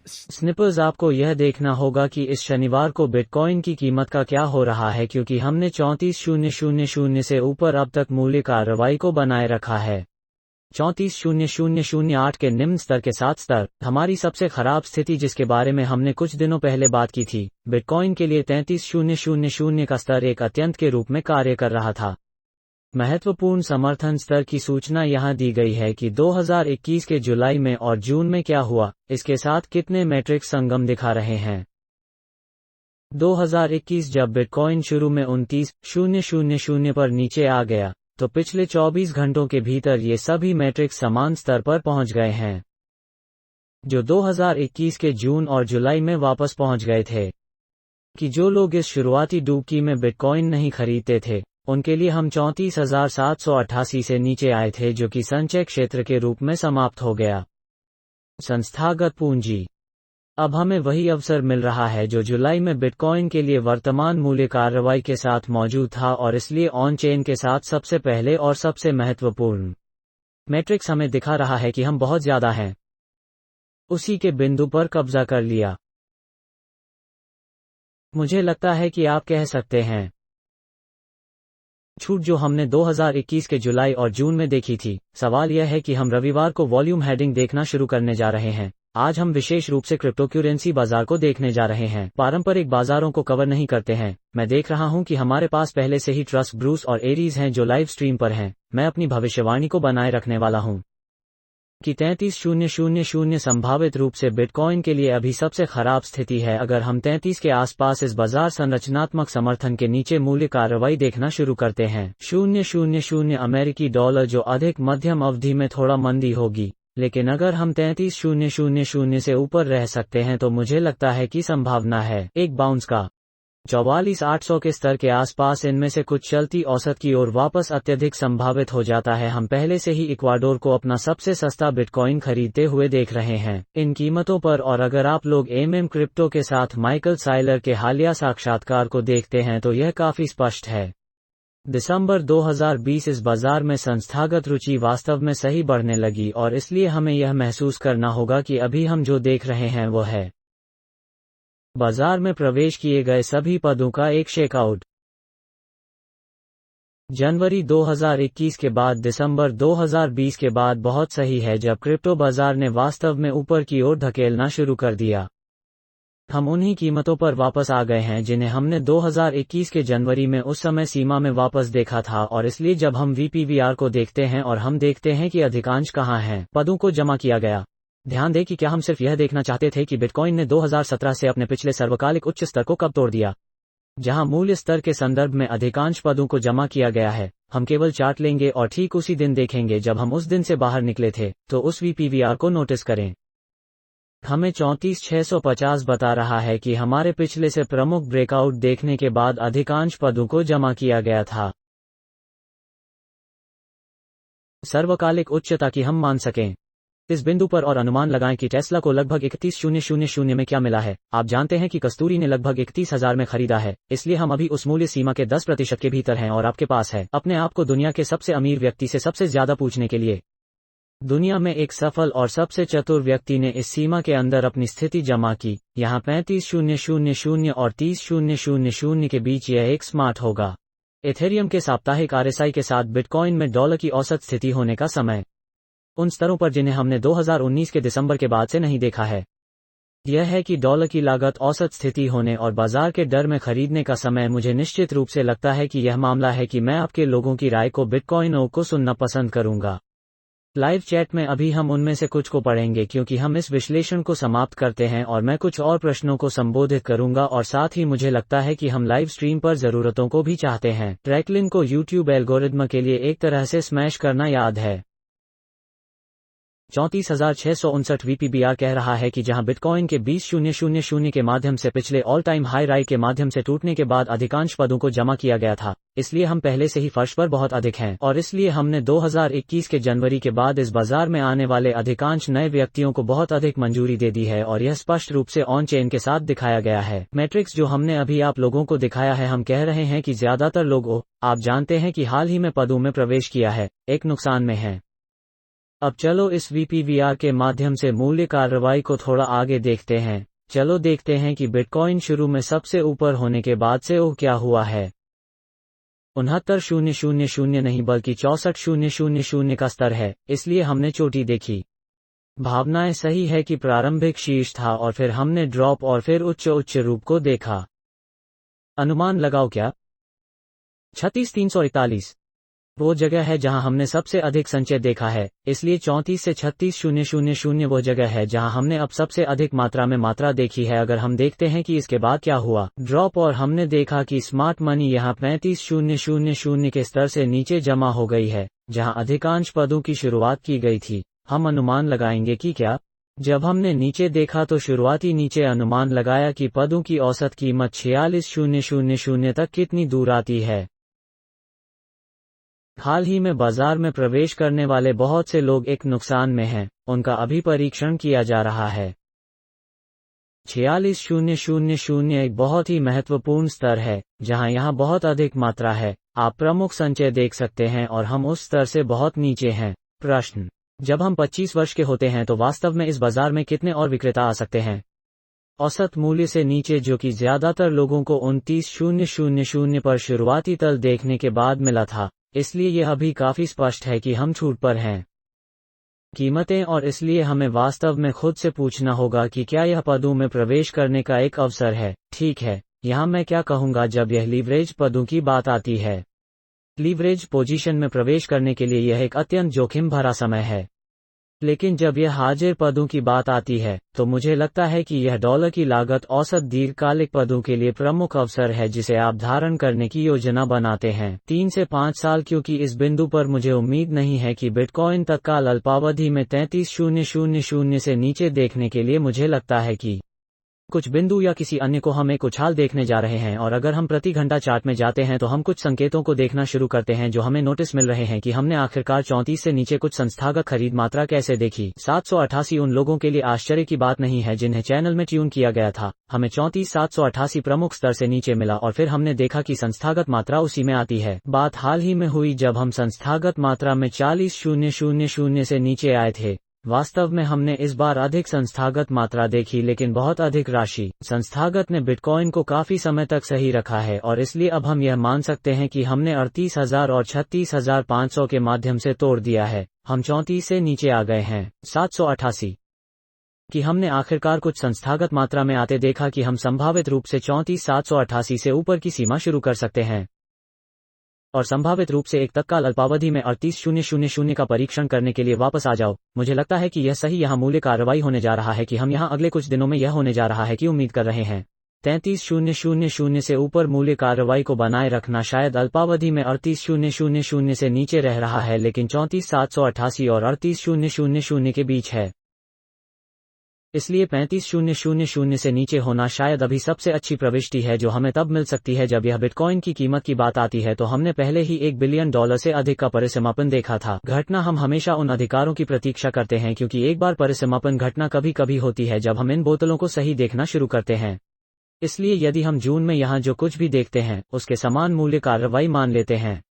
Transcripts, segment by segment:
Snipers, आपको यह देखना होगा कि इस शनिवार को बिटकॉइन की कीमत का क्या हो रहा है, क्योंकि हमने 34,000 से ऊपर अब तक मूल्य कार्रवाई को बनाए रखा है। 34,008 के निम्न स्तर के साथ स्तर, हमारी सबसे खराब स्थिति जिसके बारे में हमने कुछ दिनों पहले बात की थी। बिटकॉइन के लिए 33,000 का स्तर एक अत्यंत के रूप में कार्य कर रहा था। महत्वपूर्ण समर्थन स्तर की सूचना यहां दी गई है कि 2021 के जुलाई में और जून में क्या हुआ, इसके साथ कितने मैट्रिक्स संगम दिखा रहे हैं। 2021 जब बिटकॉइन शुरू में 29,000 पर नीचे आ गया, तो पिछले 24 घंटों के भीतर ये सभी मैट्रिक्स समान स्तर पर पहुंच गए हैं, जो 2021 के जून और जुलाई में वापस पहुंच गए थे। कि जो लोग इस शुरुआती डुबकी में बिटकॉइन नहीं खरीदते थे, उनके लिए हम 34,788 से नीचे आए थे, जो कि संचय क्षेत्र के रूप में समाप्त हो गया। संस्थागत पूंजी, अब हमें वही अवसर मिल रहा है जो जुलाई में बिटकॉइन के लिए वर्तमान मूल्य कार्रवाई के साथ मौजूद था, और इसलिए ऑन चेन के साथ सबसे पहले और सबसे महत्वपूर्ण मैट्रिक्स हमें दिखा रहा है कि हम बहुत ज्यादा हैं, उसी के बिंदु पर कब्जा कर लिया। मुझे लगता है कि आप कह सकते हैं छूट जो हमने 2021 के जुलाई और जून में देखी थी। सवाल यह है कि हम रविवार को वॉल्यूम हेडिंग देखना शुरू करने जा रहे हैं। आज हम विशेष रूप से क्रिप्टोकरेंसी बाजार को देखने जा रहे हैं, पारंपरिक बाजारों को कवर नहीं करते हैं। मैं देख रहा हूं कि हमारे पास पहले से ही ट्रस्ट, ब्रूस और एरीज हैं जो लाइव स्ट्रीम पर हैं। मैं अपनी भविष्यवाणी को बनाए रखने वाला हूं कि 33,000 संभावित रूप से बिटकॉइन के लिए अभी सबसे खराब स्थिति है। अगर हम 33 के आसपास इस बाजार संरचनात्मक समर्थन के नीचे मूल्य कार्रवाई देखना शुरू करते हैं, 000 अमेरिकी डॉलर, जो अधिक मध्यम अवधि में थोड़ा मंदी होगी, लेकिन अगर हम 33,000 से ऊपर रह सकते हैं तो मुझे लगता है कि संभावना है एक बाउंस का। 44,800 के स्तर के आसपास इनमें से कुछ चलती औसत की ओर वापस अत्यधिक संभावित हो जाता है। हम पहले से ही इक्वाडोर को अपना सबसे सस्ता बिटकॉइन खरीदते हुए देख रहे हैं इन कीमतों पर, और अगर आप लोग क्रिप्टो के साथ माइकल साइलर के हालिया साक्षात्कार को देखते हैं तो यह काफी स्पष्ट है। दिसंबर 2020 इस बाजार में संस्थागत रुचि वास्तव में सही बढ़ने लगी, और इसलिए हमें यह महसूस करना होगा कि अभी हम जो देख रहे हैं वो है बाजार में प्रवेश किए गए सभी पदों का एक शेकआउट। जनवरी 2021 के बाद दिसंबर 2020 के बाद बहुत सही है, जब क्रिप्टो बाजार ने वास्तव में ऊपर की ओर धकेलना शुरू कर दिया। हम उन्हीं कीमतों पर वापस आ गए हैं जिन्हें हमने 2021 के जनवरी में उस समय सीमा में वापस देखा था, और इसलिए जब हम VPVR को देखते हैं और हम देखते हैं कि अधिकांश कहां हैं, पदों को जमा किया गया। ध्यान दें कि क्या हम सिर्फ यह देखना चाहते थे कि बिटकॉइन ने 2017 से अपने पिछले सर्वकालिक उच्च स्तर को कब तोड़ दिया, जहां मूल्य स्तर के संदर्भ में अधिकांश पदों को जमा किया गया है। हम केवल चार्ट लेंगे और ठीक उसी दिन देखेंगे जब हम उस दिन से बाहर निकले थे, तो उस VPVR को नोटिस करें। हमें 34,650 बता रहा है कि हमारे पिछले से प्रमुख ब्रेकआउट देखने के बाद अधिकांश पदों को जमा किया गया था। सर्वकालिक उच्चता की हम मान सकें इस बिंदु पर, और अनुमान लगाएं कि टेस्ला को लगभग 31,000 में क्या मिला है। आप जानते हैं कि कस्तूरी ने लगभग 31,000 में खरीदा है, इसलिए हम अभी उस मूल्य सीमा के 10% के भीतर हैं, और आपके पास है अपने आप को दुनिया के सबसे अमीर व्यक्ति से सबसे ज्यादा पूछने के लिए। दुनिया में एक सफल और सबसे चतुर व्यक्ति ने इस सीमा के अंदर अपनी स्थिति जमा की। यहाँ 35,000 और 30,000 के बीच यह एक स्मार्ट होगा। एथेरियम के साप्ताहिक RSI के साथ बिटकॉइन में डॉलर की औसत स्थिति होने का समय उन स्तरों पर जिन्हें हमने 2019 के दिसंबर के बाद से नहीं देखा है। यह है कि डॉलर की लागत औसत स्थिति होने और बाजार के डर में खरीदने का समय। मुझे निश्चित रूप से लगता है कि यह मामला है कि मैं आपके लोगों की राय को बिटकॉइन को सुनना पसंद करूंगा। लाइव चैट में अभी हम उनमें से कुछ को पढ़ेंगे क्योंकि हम इस विश्लेषण को समाप्त करते हैं, और मैं कुछ और प्रश्नों को संबोधित करूंगा, और साथ ही मुझे लगता है कि हम लाइव स्ट्रीम पर जरूरतों को भी चाहते हैं। ट्रैकलिन को YouTube एल्गोरिदम के लिए एक तरह से स्मैश करना याद है। 34,659 VPVR कह रहा है कि जहां बिटकॉइन के 20,000 के माध्यम से पिछले ऑल टाइम हाई राई के माध्यम से टूटने के बाद अधिकांश पदों को जमा किया गया था, इसलिए हम पहले से ही फर्श पर बहुत अधिक हैं, और इसलिए हमने 2021 के जनवरी के बाद इस बाजार में आने वाले अधिकांश नए व्यक्तियों को बहुत अधिक मंजूरी दे दी है, और यह स्पष्ट रूप से ऑन चेन के साथ दिखाया गया है। मैट्रिक्स जो हमने अभी आप लोगों को दिखाया है, हम कह रहे हैं कि ज्यादातर लोग आप जानते हैं कि हाल ही में पदों में प्रवेश किया है, एक नुकसान में है। अब चलो इस VPVR के माध्यम से मूल्य कार्रवाई को थोड़ा आगे देखते हैं। चलो देखते हैं कि बिटकॉइन शुरू में सबसे ऊपर होने के बाद से क्या हुआ है। 69,000 नहीं बल्कि 64,000 का स्तर है, इसलिए हमने चोटी देखी। भावनाएं सही है कि प्रारंभिक शीर्ष था और फिर हमने ड्रॉप और फिर उच्च रूप को देखा। अनुमान लगाओ क्या? 36,341 वो जगह है जहां हमने सबसे अधिक संचय देखा है, इसलिए 34 से 36,000 वो जगह है जहां हमने अब सबसे अधिक मात्रा में मात्रा देखी है। अगर हम देखते हैं कि इसके बाद क्या हुआ, ड्रॉप, और हमने देखा कि स्मार्ट मनी यहां 35,000 के स्तर से नीचे जमा हो गई है, जहां अधिकांश पदों की शुरुआत की गई थी। हम अनुमान लगाएंगे कि क्या? जब हमने नीचे देखा तो शुरुआती नीचे अनुमान लगाया कि पदों की औसत कीमत 46,000 तक कितनी दूर आती है। हाल ही में बाजार में प्रवेश करने वाले बहुत से लोग एक नुकसान में हैं, उनका अभी परीक्षण किया जा रहा है। 46,000 एक बहुत ही महत्वपूर्ण स्तर है, जहां यहां बहुत अधिक मात्रा है। आप प्रमुख संचय देख सकते हैं और हम उस स्तर से बहुत नीचे हैं। प्रश्न: जब हम 25 वर्ष के होते हैं तो वास्तव में इस बाजार में कितने और विक्रेता आ सकते हैं? औसत मूल्य से नीचे, जो कि ज्यादातर लोगों को 29,000 पर शुरुआती तल देखने के बाद मिला था, इसलिए यह अभी काफी स्पष्ट है कि हम छूट पर हैं। कीमतें, और इसलिए हमें वास्तव में खुद से पूछना होगा कि क्या यह पदों में प्रवेश करने का एक अवसर है। ठीक है, यहां मैं क्या कहूंगा जब यह लीवरेज पदों की बात आती है। लीवरेज पोजीशन में प्रवेश करने के लिए यह एक अत्यंत जोखिम भरा समय है, लेकिन जब यह हाजिर पदों की बात आती है तो मुझे लगता है कि यह डॉलर की लागत औसत दीर्घकालिक पदों के लिए प्रमुख अवसर है जिसे आप धारण करने की योजना बनाते हैं 3 से 5 साल, क्योंकि इस बिंदु पर मुझे उम्मीद नहीं है कि बिटकॉइन तत्काल अल्पावधि में 33,000 से नीचे देखने के लिए मुझे लगता है कि कुछ बिंदु या किसी अन्य को हम एक उछाल देखने जा रहे हैं। और अगर हम प्रति घंटा चार्ट में जाते हैं तो हम कुछ संकेतों को देखना शुरू करते हैं जो हमें नोटिस मिल रहे हैं कि हमने आखिरकार 34 से नीचे कुछ संस्थागत खरीद मात्रा कैसे देखी। 788 उन लोगों के लिए आश्चर्य की बात नहीं है जिन्हें चैनल में ट्यून किया गया था। हमें 34,788 प्रमुख स्तर से नीचे मिला और फिर हमने देखा कि संस्थागत मात्रा उसी में आती है। बात हाल ही में हुई जब हम संस्थागत मात्रा में 40,000 से नीचे आए थे। वास्तव में हमने इस बार अधिक संस्थागत मात्रा देखी, लेकिन बहुत अधिक राशि। संस्थागत ने बिटकॉइन को काफी समय तक सही रखा है और इसलिए अब हम यह मान सकते हैं कि हमने 38,000 और 36,500 के माध्यम से तोड़ दिया है। हम 34 से नीचे आ गए हैं। 788 कि हमने आखिरकार कुछ संस्थागत मात्रा में आते देखा कि हम संभावित रूप से 34,788 से ऊपर की सीमा शुरू कर सकते हैं और संभावित रूप से एक तत्काल अल्पावधि में 38,000 का परीक्षण करने के लिए वापस आ जाओ। मुझे लगता है कि यह सही यहाँ मूल्य कार्रवाई होने जा रहा है कि हम यहाँ अगले कुछ दिनों में यह होने जा रहा है कि उम्मीद कर रहे हैं 33,000 से ऊपर मूल्य कार्रवाई को बनाए रखना। शायद अल्पावधि में 38,000 से नीचे रह रहा है, लेकिन 34,788 और 38,000 के बीच है। इसलिए 35,000 से नीचे होना शायद अभी सबसे अच्छी प्रविष्टि है जो हमें तब मिल सकती है जब यह बिटकॉइन की कीमत की बात आती है। तो हमने पहले ही $1 बिलियन से अधिक का परिसमापन देखा था। घटना, हम हमेशा उन अधिकारों की प्रतीक्षा करते हैं क्योंकि एक बार परिसमापन घटना कभी कभी होती है जब हम इन बोतलों को सही देखना शुरू करते हैं। इसलिए यदि हम जून में यहाँ जो कुछ भी देखते हैं उसके समान मूल्य कार्रवाई मान लेते हैं,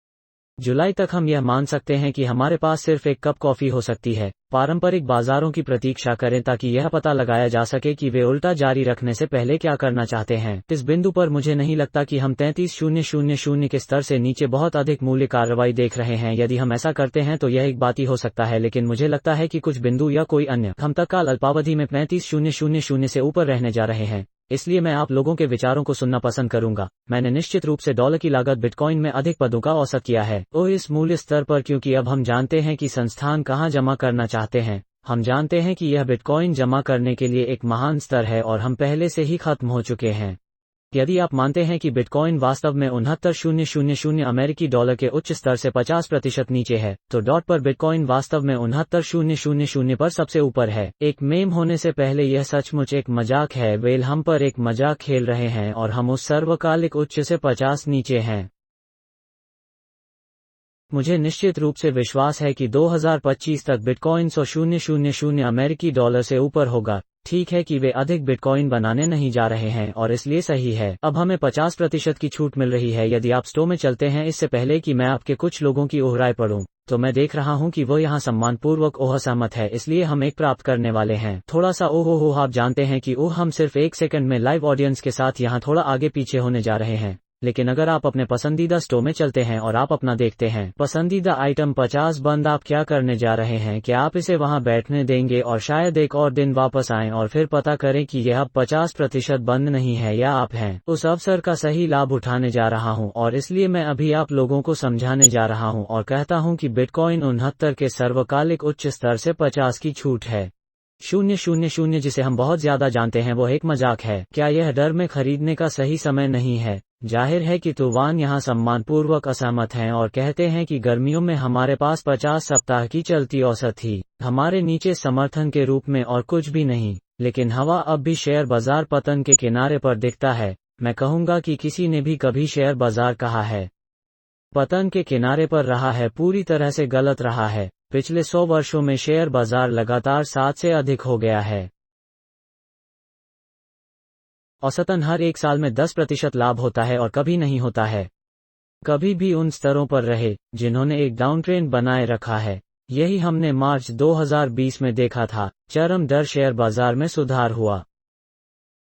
जुलाई तक हम यह मान सकते हैं कि हमारे पास सिर्फ एक कप कॉफी हो सकती है। पारंपरिक बाजारों की प्रतीक्षा करें ताकि यह पता लगाया जा सके कि वे उल्टा जारी रखने से पहले क्या करना चाहते हैं। इस बिंदु पर मुझे नहीं लगता कि हम 33,000 के स्तर से नीचे बहुत अधिक मूल्य कार्रवाई देख रहे हैं। यदि हम ऐसा करते हैं तो यह एक बात ही हो सकता है, लेकिन मुझे लगता है कि कुछ बिंदु या कोई अन्य हम तत्काल अल्पावधि में 35,000 से ऊपर रहने जा रहे हैं। इसलिए मैं आप लोगों के विचारों को सुनना पसंद करूंगा। मैंने निश्चित रूप से डॉलर की लागत बिटकॉइन में अधिक पदों का औसत किया है इस मूल्य स्तर पर, क्योंकि अब हम जानते हैं कि संस्थान कहां जमा करना चाहते हैं। हम जानते हैं कि यह बिटकॉइन जमा करने के लिए एक महान स्तर है और हम पहले से ही खत्म हो चुके हैं। यदि आप मानते हैं कि बिटकॉइन वास्तव में 69,000 अमेरिकी डॉलर के उच्च स्तर से 50% नीचे है, तो डॉट पर बिटकॉइन वास्तव में 69,000 पर सबसे ऊपर है। एक मेम होने से पहले यह सचमुच एक मजाक है। वेल, हम पर एक मजाक खेल रहे हैं और हम उस सर्वकालिक उच्च से 50 नीचे हैं। मुझे निश्चित रूप से विश्वास है कि 2025 तक बिटकॉइन 100,000 अमेरिकी डॉलर से ऊपर होगा। ठीक है कि वे अधिक बिटकॉइन बनाने नहीं जा रहे हैं और इसलिए सही है। अब हमें 50% की छूट मिल रही है यदि आप स्टोर में चलते हैं। इससे पहले कि मैं आपके कुछ लोगों की ओहराई पढ़ूं, तो मैं देख रहा हूं कि वो यहाँ सम्मानपूर्वक ओह सहमत है, इसलिए हम एक प्राप्त करने वाले हैं। थोड़ा सा ओहो आप जानते हैं कि ओह हम सिर्फ 1 सेकंड में लाइव ऑडियंस के साथ यहाँ थोड़ा आगे पीछे होने जा रहे हैं। लेकिन अगर आप अपने पसंदीदा स्टोर में चलते हैं और आप अपना देखते हैं पसंदीदा आइटम 50 बंद, आप क्या करने जा रहे हैं कि आप इसे वहां बैठने देंगे और शायद एक और दिन वापस आएं और फिर पता करें कि यह अब 50% बंद नहीं है या आप हैं। उस अवसर का सही लाभ उठाने जा रहा हूं और इसलिए मैं अभी आप लोगों को समझाने जा रहा हूं और कहता हूं कि बिटकॉइन 69 के सर्वकालिक उच्च स्तर से 50 की छूट है। 000 जिसे हम बहुत ज्यादा जानते हैं वो एक मजाक है। क्या यह डर में खरीदने का सही समय नहीं है? जाहिर है कि तूफान यहाँ सम्मानपूर्वक असहमत हैं और कहते हैं कि गर्मियों में हमारे पास 50 सप्ताह की चलती औसत थी हमारे नीचे समर्थन के रूप में और कुछ भी नहीं। लेकिन हवा अब भी शेयर बाजार पतन के किनारे पर दिखता है। मैं कहूंगा कि किसी ने भी कभी शेयर बाजार कहा है पतन के किनारे पर रहा है, पूरी तरह से गलत रहा है। पिछले 100 वर्षों में शेयर बाजार लगातार 7 से अधिक हो गया है। औसतन हर एक साल में 10% लाभ होता है और कभी नहीं होता है। कभी भी उन स्तरों पर रहे जिन्होंने एक डाउनट्रेंड बनाए रखा है। यही हमने मार्च 2020 में देखा था। चरम दर शेयर बाजार में सुधार हुआ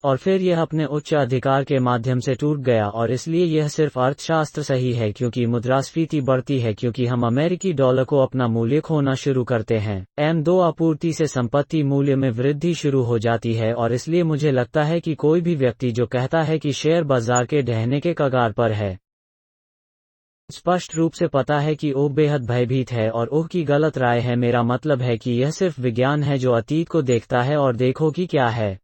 और फिर यह अपने उच्च अधिकार के माध्यम से टूट गया और इसलिए यह सिर्फ अर्थशास्त्र सही है क्योंकि मुद्रास्फीति बढ़ती है क्योंकि हम अमेरिकी डॉलर को अपना मूल्य खोना शुरू करते हैं। M2 आपूर्ति से संपत्ति मूल्य में वृद्धि शुरू हो जाती है और इसलिए मुझे लगता है कि कोई भी व्यक्ति जो कहता है कि शेयर बाजार के ढहने के कगार पर है स्पष्ट रूप से पता है कि ओह बेहद भयभीत है और ओह की गलत राय है। मेरा मतलब है कि यह सिर्फ विज्ञान है जो अतीत को देखता है और देखो कि क्या है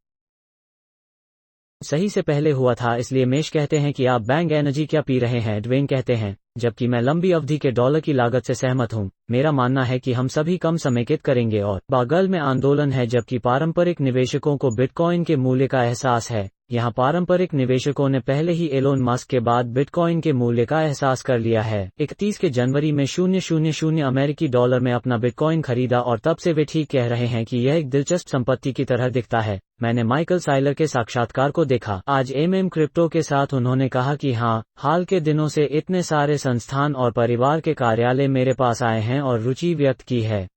सही से पहले हुआ था। इसलिए मेश कहते हैं कि आप बैंग एनर्जी क्या पी रहे हैं, ड्वेन कहते हैं, जबकि मैं लंबी अवधि के डॉलर की लागत से सहमत हूं। मेरा मानना है कि हम सभी कम समेकित करेंगे और बागल में आंदोलन है जबकि पारंपरिक निवेशकों को बिटकॉइन के मूल्य का एहसास है। यहाँ पारंपरिक निवेशकों ने पहले ही एलोन मस्क के बाद बिटकॉइन के मूल्य का एहसास कर लिया है। 31 के जनवरी में 000 अमेरिकी डॉलर में अपना बिटकॉइन खरीदा और तब से वे ठीक कह रहे हैं कि यह एक दिलचस्प संपत्ति की तरह दिखता है। मैंने माइकल साइलर के साक्षात्कार को देखा आज क्रिप्टो के साथ। उन्होंने कहा कि हाँ, हाल के दिनों से इतने सारे संस्थान और परिवार के कार्यालय मेरे पास आए हैं और रुचि व्यक्त की है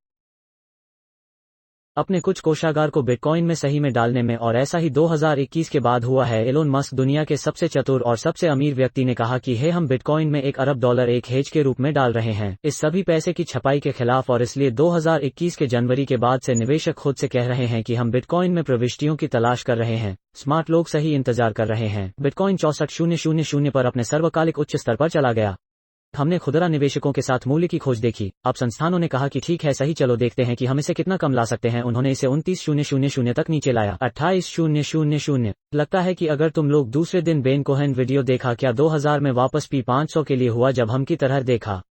अपने कुछ कोषागार को बिटकॉइन में सही में डालने में, और ऐसा ही 2021 के बाद हुआ है। एलोन मस्क दुनिया के सबसे चतुर और सबसे अमीर व्यक्ति ने कहा कि हम बिटकॉइन में $1 अरब एक हेज के रूप में डाल रहे हैं इस सभी पैसे की छपाई के खिलाफ, और इसलिए 2021 के जनवरी के बाद से निवेशक खुद से कह रहे हैं कि हम बिटकॉइन में प्रविष्टियों की तलाश कर रहे हैं। स्मार्ट लोग सही इंतजार कर रहे हैं। बिटकॉइन 64,000 पर अपने सर्वकालिक उच्च स्तर पर चला गया। हमने खुदरा निवेशकों के साथ मूल्य की खोज देखी। अब संस्थानों ने कहा कि ठीक है, सही, चलो देखते हैं कि हम इसे कितना कम ला सकते हैं। उन्होंने इसे 29,000 तक नीचे लाया। 28,000। लगता है कि अगर तुम लोग दूसरे दिन बेन कोहेन वीडियो देखा क्या 2000 में वापस P500 के लिए हुआ जब हम की तरह देखा।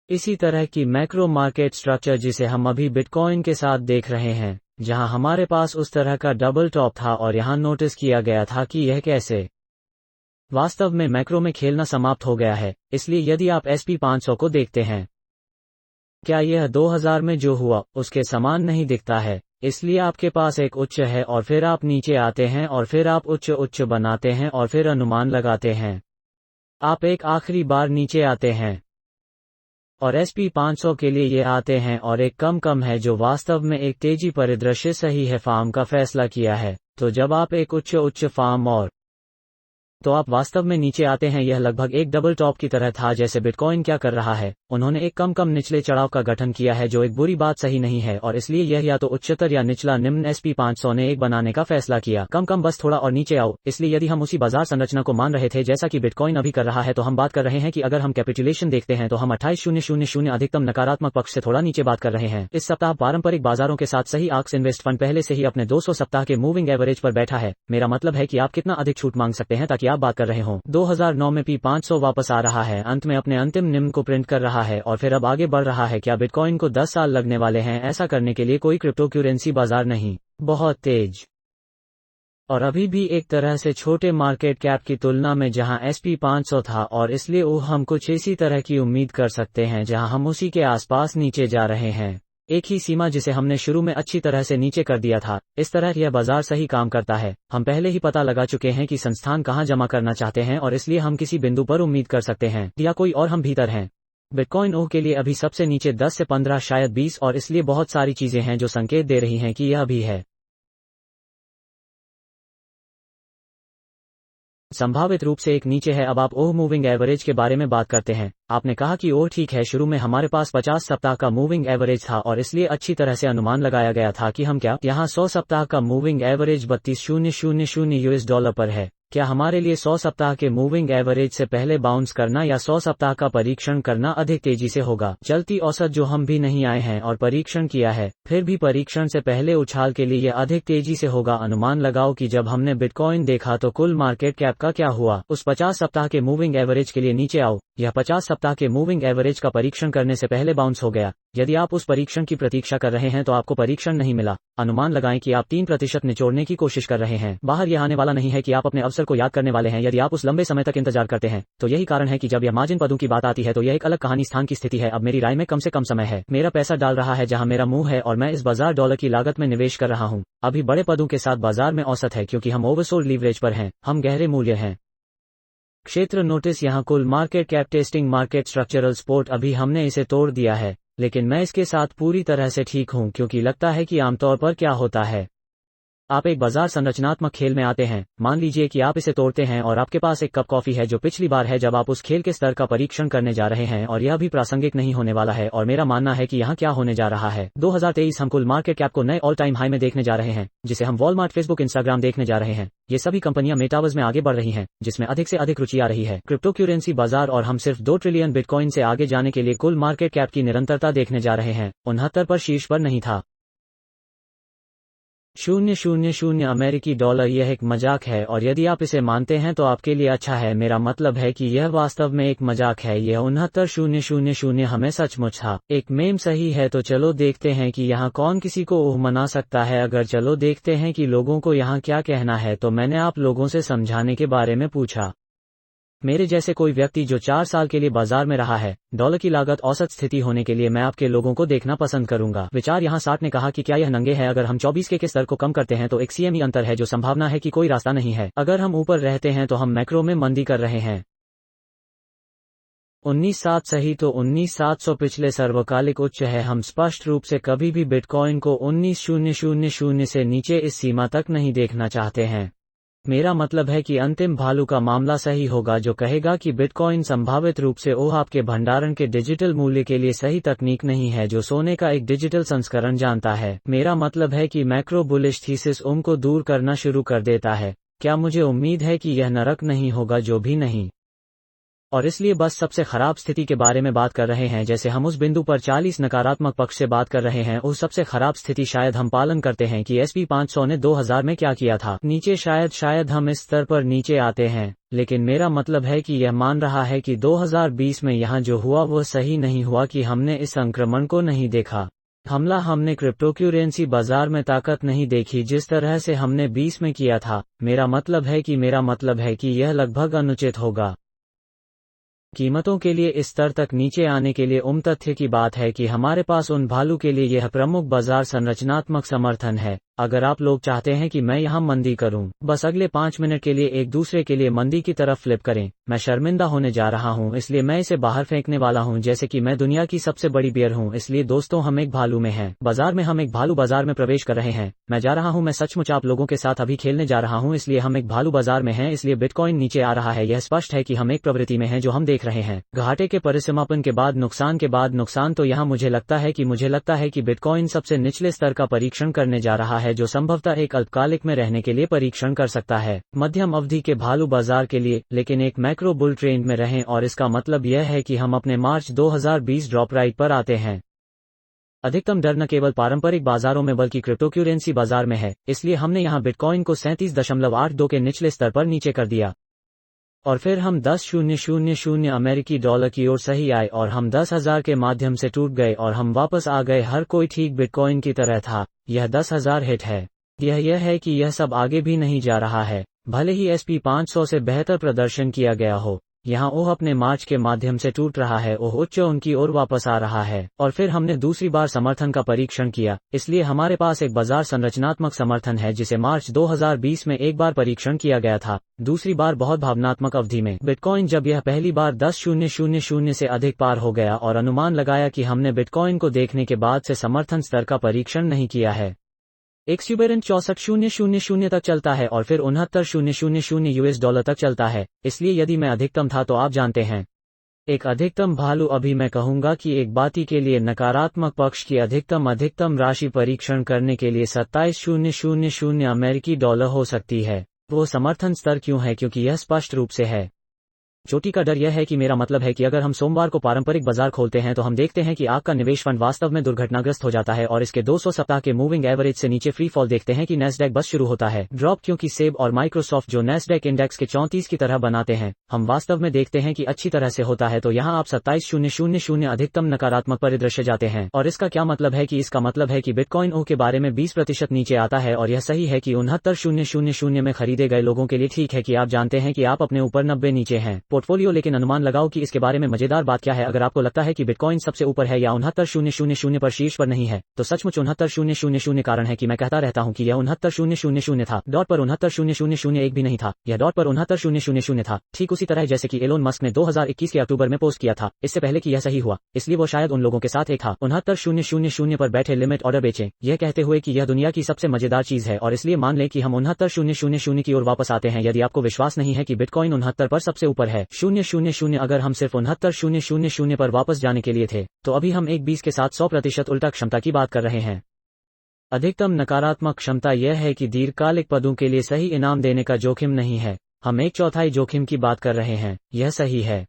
इसी तरह की मैक्रो मार्केट स्ट्रक्चर जिसे हम अभी बिटकॉइन के साथ देख रहे हैं, जहां हमारे पास उस तरह का डबल टॉप था और यहां नोटिस किया गया था कि यह कैसे वास्तव में मैक्रो में खेलना समाप्त हो गया है। इसलिए यदि आप SP500 को देखते हैं, क्या यह 2000 में जो हुआ उसके समान नहीं दिखता है। इसलिए आपके पास एक उच्च है और फिर आप नीचे आते हैं और फिर आप उच्च बनाते हैं और फिर अनुमान लगाते हैं। आप एक आखिरी बार नीचे आते हैं और SP500 के लिए ये आते हैं और एक कम है जो वास्तव में एक तेजी परिदृश्य सही है फार्म का फैसला किया है। तो जब आप एक उच्च फार्म और तो आप वास्तव में नीचे आते हैं, यह लगभग एक डबल टॉप की तरह था। जैसे बिटकॉइन क्या कर रहा है, उन्होंने एक कम निचले चढ़ाव का गठन किया है जो एक बुरी बात सही नहीं है, और इसलिए यह या तो उच्चतर या निचला निम्न SP500 ने एक बनाने का फैसला किया। कम बस थोड़ा और नीचे आओ। इसलिए यदि हम उसी बाजार संरचना को मान रहे थे जैसा कि बिटकॉइन अभी कर रहा है, तो हम बात कर रहे हैं कि अगर हम कैपिटुलेशन देखते हैं तो हम 28,000 अधिकतम नकारात्मक पक्ष से थोड़ा नीचे बात कर रहे हैं। इस सप्ताह पारंपरिक बाजारों के साथ सही आर्क्स इन्वेस्ट फंड पहले से ही अपने 200 सप्ताह के मूविंग एवरेज पर बैठा है। मेरा मतलब है कि आप कितना अधिक छूट मांग सकते हैं ताकि आप बात कर रहे हों। 2009 में P500 वापस आ रहा है, अंत में अपने अंतिम निम्न को प्रिंट कर रहा है और फिर अब आगे बढ़ रहा है। क्या बिटकॉइन को 10 साल लगने वाले हैं ऐसा करने के लिए? कोई क्रिप्टोकरेंसी बाजार नहीं, बहुत तेज और अभी भी एक तरह से छोटे मार्केट कैप की तुलना में जहां SP500 था, और इसलिए हम कुछ इसी तरह की उम्मीद कर सकते हैं जहां हम उसी के आसपास नीचे जा रहे हैं। एक ही सीमा जिसे हमने शुरू में अच्छी तरह से नीचे कर दिया था। इस तरह यह बाजार सही काम करता है। हम पहले ही पता लगा चुके हैं कि संस्थान कहां जमा करना चाहते हैं और इसलिए हम किसी बिंदु पर उम्मीद कर सकते हैं या कोई और हम भीतर हैं। बिटकॉइन ओह के लिए अभी सबसे नीचे 10 से 15 शायद 20 और इसलिए बहुत सारी चीजें हैं जो संकेत दे रही हैं कि यह अभी है। संभावित रूप से एक नीचे है। अब आप ओह मूविंग एवरेज के बारे में बात करते हैं। आपने कहा कि ओह ठीक है, शुरू में हमारे पास 50 सप्ताह का मूविंग एवरेज था और इसलिए अच्छी तरह से अनुमान लगाया गया था कि हम क्या यहाँ 100 सप्ताह का मूविंग एवरेज 32,000 यूएस डॉलर पर है। क्या हमारे लिए 100 सप्ताह के मूविंग एवरेज से पहले बाउंस करना या 100 सप्ताह का परीक्षण करना अधिक तेजी से होगा? चलती औसत जो हम भी नहीं आए हैं और परीक्षण किया है, फिर भी परीक्षण से पहले उछाल के लिए यह अधिक तेजी से होगा। अनुमान लगाओ कि जब हमने बिटकॉइन देखा तो कुल मार्केट कैप का क्या हुआ। उस 50 सप्ताह के मूविंग एवरेज के लिए नीचे आओ। यह 50 सप्ताह के मूविंग एवरेज का परीक्षण करने से पहले बाउंस हो गया। यदि आप उस परीक्षण की प्रतीक्षा कर रहे हैं तो आपको परीक्षण नहीं मिला। अनुमान लगाएं कि आप 3% निचोड़ने की कोशिश कर रहे हैं। बाहर यह आने वाला नहीं है कि आप अपने अवसर को याद करने वाले हैं यदि आप उस लंबे समय तक इंतजार करते हैं। तो यही कारण है कि जब यह मार्जिन पदों की बात आती है तो यह एक अलग कहानी स्थान की स्थिति है। अब मेरी राय में कम से कम समय है। मेरा पैसा डाल रहा है जहां मेरा मुंह है और मैं इस बाजार डॉलर की लागत में निवेश कर रहा हूं। अभी बड़े पदों के साथ बाजार में औसत है क्योंकि हम ओवरसोल्ड लीवरेज पर हैं। हम गहरे मूल्य हैं। क्षेत्र नोटिस यहाँ कुल market cap testing market structural support. अभी हमने इसे तोड़ दिया है, लेकिन मैं इसके साथ पूरी तरह से ठीक हूं क्योंकि लगता है कि आमतौर पर क्या होता है, आप एक बाजार संरचनात्मक खेल में आते हैं। मान लीजिए कि आप इसे तोड़ते हैं और आपके पास एक कप कॉफी है जो पिछली बार है जब आप उस खेल के स्तर का परीक्षण करने जा रहे हैं और यह भी प्रासंगिक नहीं होने वाला है। और मेरा मानना है कि यहाँ क्या होने जा रहा है। 2023 हम कुल मार्केट कैप को नए ऑल टाइम हाई में देखने जा रहे हैं, जिसे हम वॉलमार्ट, फेसबुक, इंस्टाग्राम देखने जा रहे हैं। ये सभी कंपनियां मेटावर्स में आगे बढ़ रही हैं, जिसमें अधिक से अधिक रुचि आ रही है। क्रिप्टो करेंसी बाजार और हम सिर्फ 2 ट्रिलियन बिटकॉइन से आगे जाने के लिए कुल मार्केट कैप की निरंतरता देखने जा रहे हैं। 69 पर शीर्ष पर नहीं था। 000 अमेरिकी डॉलर। यह एक मजाक है और यदि आप इसे मानते हैं तो आपके लिए अच्छा है। मेरा मतलब है कि यह वास्तव में एक मजाक है। यह 69,000 हमें सचमुच था। एक मेम सही है। तो चलो देखते हैं कि यहाँ कौन किसी को ओह मना सकता है। अगर चलो देखते हैं कि लोगों को यहाँ क्या कहना है। तो मैंने आप लोगों से समझाने के बारे में पूछा। मेरे जैसे कोई व्यक्ति जो 4 साल के लिए बाजार में रहा है, डॉलर की लागत औसत स्थिति होने के लिए मैं आपके लोगों को देखना पसंद करूंगा। विचार यहाँ 60 ने कहा कि क्या यह नंगे है? अगर हम 24 के स्तर को कम करते हैं तो एक CME अंतर है जो संभावना है कि कोई रास्ता नहीं है। अगर हम ऊपर रहते हैं तो हम मैक्रो में मंदी कर रहे हैं। 19,700 सही। तो 19,700 पिछले सर्वकालिक उच्च है। हम स्पष्ट रूप से कभी भी बिटकॉइन को 19,000 से नीचे इस सीमा तक नहीं देखना चाहते हैं। मेरा मतलब है कि अंतिम भालू का मामला सही होगा जो कहेगा कि बिटकॉइन संभावित रूप से ओह आपके भंडारण के डिजिटल मूल्य के लिए सही तकनीक नहीं है जो सोने का एक डिजिटल संस्करण जानता है। मेरा मतलब है कि मैक्रो बुलिश थीसिस को दूर करना शुरू कर देता है। क्या मुझे उम्मीद है कि यह नरक नहीं होगा? जो भी नहीं। और इसलिए बस सबसे खराब स्थिति के बारे में बात कर रहे हैं। जैसे हम उस बिंदु पर 40 नकारात्मक पक्ष से बात कर रहे हैं, उस सबसे खराब स्थिति शायद हम पालन करते हैं कि SP 500 ने 2000 में क्या किया था। नीचे शायद हम इस स्तर पर नीचे आते हैं, लेकिन मेरा मतलब है कि यह मान रहा है कि 2020 में यहाँ जो हुआ वह सही नहीं हुआ कि हमने इस संक्रमण को नहीं देखा। हमने क्रिप्टोकरेंसी बाजार में ताकत नहीं देखी जिस तरह से हमने 20 में किया था। मेरा मतलब है कि यह लगभग अनुचित होगा। कीमतों के लिए इस स्तर तक नीचे आने के लिए तथ्य की बात है कि हमारे पास उन भालू के लिए यह प्रमुख बाजार संरचनात्मक समर्थन है। अगर आप लोग चाहते हैं कि मैं यहाँ मंदी करूं, बस अगले 5 मिनट के लिए एक दूसरे के लिए मंदी की तरफ फ्लिप करें। मैं शर्मिंदा होने जा रहा हूं, इसलिए मैं इसे बाहर फेंकने वाला हूं जैसे कि मैं दुनिया की सबसे बड़ी बियर हूं। इसलिए दोस्तों, हम एक भालू में हैं। बाजार में हम एक भालू बाजार में प्रवेश कर रहे हैं। मैं जा रहा हूं, मैं सचमुच आप लोगों के साथ अभी खेलने जा रहा हूं। इसलिए हम एक भालू बाजार में हैं। इसलिए बिटकॉइन नीचे आ रहा है। यह स्पष्ट है कि हम एक प्रवृत्ति में हैं जो हम देख रहे हैं। घाटे के परिसमापन के बाद नुकसान। तो यहाँ मुझे लगता है कि बिटकॉइन सबसे निचले स्तर का परीक्षण करने जा रहा है जो संभवतः एक अल्पकालिक में रहने के लिए परीक्षण कर सकता है, मध्यम अवधि के भालू बाजार के लिए, लेकिन एक मैक्रो बुल ट्रेंड में रहें। और इसका मतलब यह है कि हम अपने मार्च 2020 ड्रॉप राइट पर आते हैं। अधिकतम डर न केवल पारंपरिक बाजारों में बल्कि क्रिप्टोकरेंसी बाजार में है। इसलिए हमने यहां बिटकॉइन को 37.82 के निचले स्तर पर नीचे कर दिया और फिर हम 10,000 अमेरिकी डॉलर की ओर सही आए और हम 10,000 के माध्यम से टूट गए और हम वापस आ गए। हर कोई ठीक बिटकॉइन की तरह था। यह 10,000 हिट है। यह है कि यह सब आगे भी नहीं जा रहा है, भले ही SP 500 से बेहतर प्रदर्शन किया गया हो। यहाँ ओह अपने मार्च के माध्यम से टूट रहा है, ओह उच्च उनकी ओर वापस आ रहा है, और फिर हमने दूसरी बार समर्थन का परीक्षण किया। इसलिए हमारे पास एक बाजार संरचनात्मक समर्थन है जिसे मार्च 2020 में एक बार परीक्षण किया गया था, दूसरी बार बहुत भावनात्मक अवधि में बिटकॉइन जब यह पहली बार 10,000 से अधिक पार हो गया, और अनुमान लगाया कि हमने बिटकॉइन को देखने के बाद से समर्थन स्तर का परीक्षण नहीं किया है। एक्सुबेरेंट 64,000 तक चलता है और फिर 69,000 यूएस डॉलर तक चलता है। इसलिए यदि मैं अधिकतम था तो आप जानते हैं, एक अधिकतम भालू, अभी मैं कहूंगा कि एक बाती के लिए नकारात्मक पक्ष की अधिकतम राशि परीक्षण करने के लिए 27,000 अमेरिकी डॉलर हो सकती है। वो समर्थन स्तर क्यों है? क्योंकि यह स्पष्ट रूप से है। चोटी का डर यह है कि मेरा मतलब है कि अगर हम सोमवार को पारंपरिक बाजार खोलते हैं तो हम देखते हैं कि आपका निवेश फंड वास्तव में दुर्घटनाग्रस्त हो जाता है और इसके 200 सप्ताह के मूविंग एवरेज से नीचे फ्री फॉल देखते हैं कि नैस्डैक बस शुरू होता है ड्रॉप, क्योंकि सेब और माइक्रोसॉफ्ट जो नैस्डैक इंडेक्स के 34 की तरह बनाते हैं, हम वास्तव में देखते हैं कि अच्छी तरह से होता है। तो यहाँ आप 27,000 अधिकतम नकारात्मक परिदृश्य जाते हैं, और इसका क्या मतलब है कि इसका मतलब है कि बिटकॉइन ओ के बारे में 20% नीचे आता है, और यह सही है कि 69,000 में खरीदे गए लोगों के लिए ठीक है कि आप जानते हैं कि आप अपने ऊपर 90 नीचे हैं पोर्टफोलियो, लेकिन अनुमान लगाओ कि इसके बारे में मजेदार बात क्या है। अगर आपको लगता है कि बिटकॉइन सबसे ऊपर है या 69,000 पर शीर्ष पर नहीं है, तो सचमुच 69,000 कारण है कि मैं कहता रहता हूं कि यह 69,000 था, डॉट पर 69,000 एक भी नहीं था, यह डॉट पर 69,000 था, ठीक उसी तरह जैसे कि एलोन मस्क ने 2021 के अक्टूबर में पोस्ट किया था, इससे पहले कि यह सही हुआ। इसलिए वो शायद उन लोगों के साथ एक था 69,000 पर बैठे लिमिट ऑर्डर बेचें, यह कहते हुए कि यह दुनिया की सबसे मजेदार चीज है। और इसलिए मान लें कि हम 69,000 की ओर वापस आते हैं। यदि आपको विश्वास नहीं है कि बिटकॉइन 69 पर सबसे ऊपर है 0,000, अगर हम सिर्फ 69,000 पर वापस जाने के लिए थे, तो अभी हम एक 20 के साथ 100% उल्टा क्षमता की बात कर रहे हैं। अधिकतम नकारात्मक क्षमता यह है कि दीर्घकालिक पदों के लिए सही इनाम देने का जोखिम नहीं है, हम 1/4 जोखिम की बात कर रहे हैं, यह सही है।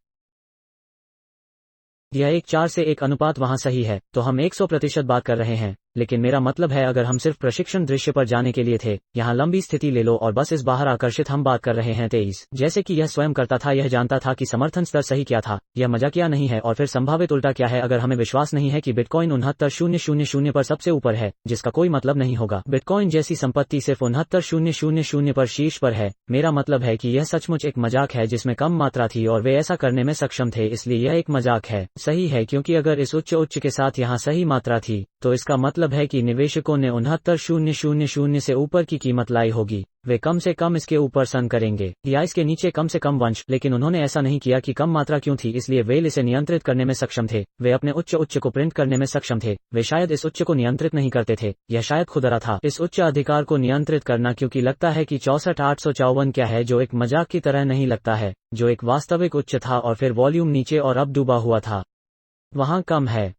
यह एक 4 से 1 अनुपात वहां सही है, तो हम 100% बात कर रहे हैं। लेकिन मेरा मतलब है अगर हम सिर्फ प्रशिक्षण दृश्य पर जाने के लिए थे, यहाँ लंबी स्थिति ले लो और बस इस बाहर आकर्षित हम बात कर रहे हैं 23, जैसे कि यह स्वयं करता था, यह जानता था कि समर्थन स्तर सही क्या था, यह मजाकिया नहीं है। और फिर संभावित उल्टा क्या है? अगर हमें विश्वास नहीं है कि बिटकॉइन 69,000 पर सबसे ऊपर है, जिसका कोई मतलब नहीं होगा, बिटकॉइन जैसी संपत्ति सिर्फ 69,000 पर शीर्ष पर है, मेरा मतलब है कि यह सचमुच एक मजाक है जिसमें कम मात्रा थी और वे ऐसा करने में सक्षम थे, इसलिए यह एक मजाक है। सही है, क्योंकि अगर इस उच्च के साथ यहाँ सही मात्रा थी, तो इसका मतलब है कि निवेशकों ने 69,000 से ऊपर की कीमत लाई होगी, वे कम से कम इसके ऊपर सन करेंगे या इसके नीचे कम से कम वंश, लेकिन उन्होंने ऐसा नहीं किया कि कम मात्रा क्यों थी, इसलिए वे इसे नियंत्रित करने में सक्षम थे, वे अपने उच्च को प्रिंट करने में सक्षम थे, वे शायद इस उच्च को नियंत्रित नहीं करते थे, यह शायद खुदरा था इस उच्च अधिकार को नियंत्रित करना, क्योंकि लगता है कि 64,854 क्या है, जो एक मजाक की तरह नहीं लगता है, जो एक वास्तविक उच्च था और फिर वॉल्यूम नीचे और अब डूबा हुआ था, वहां कम है।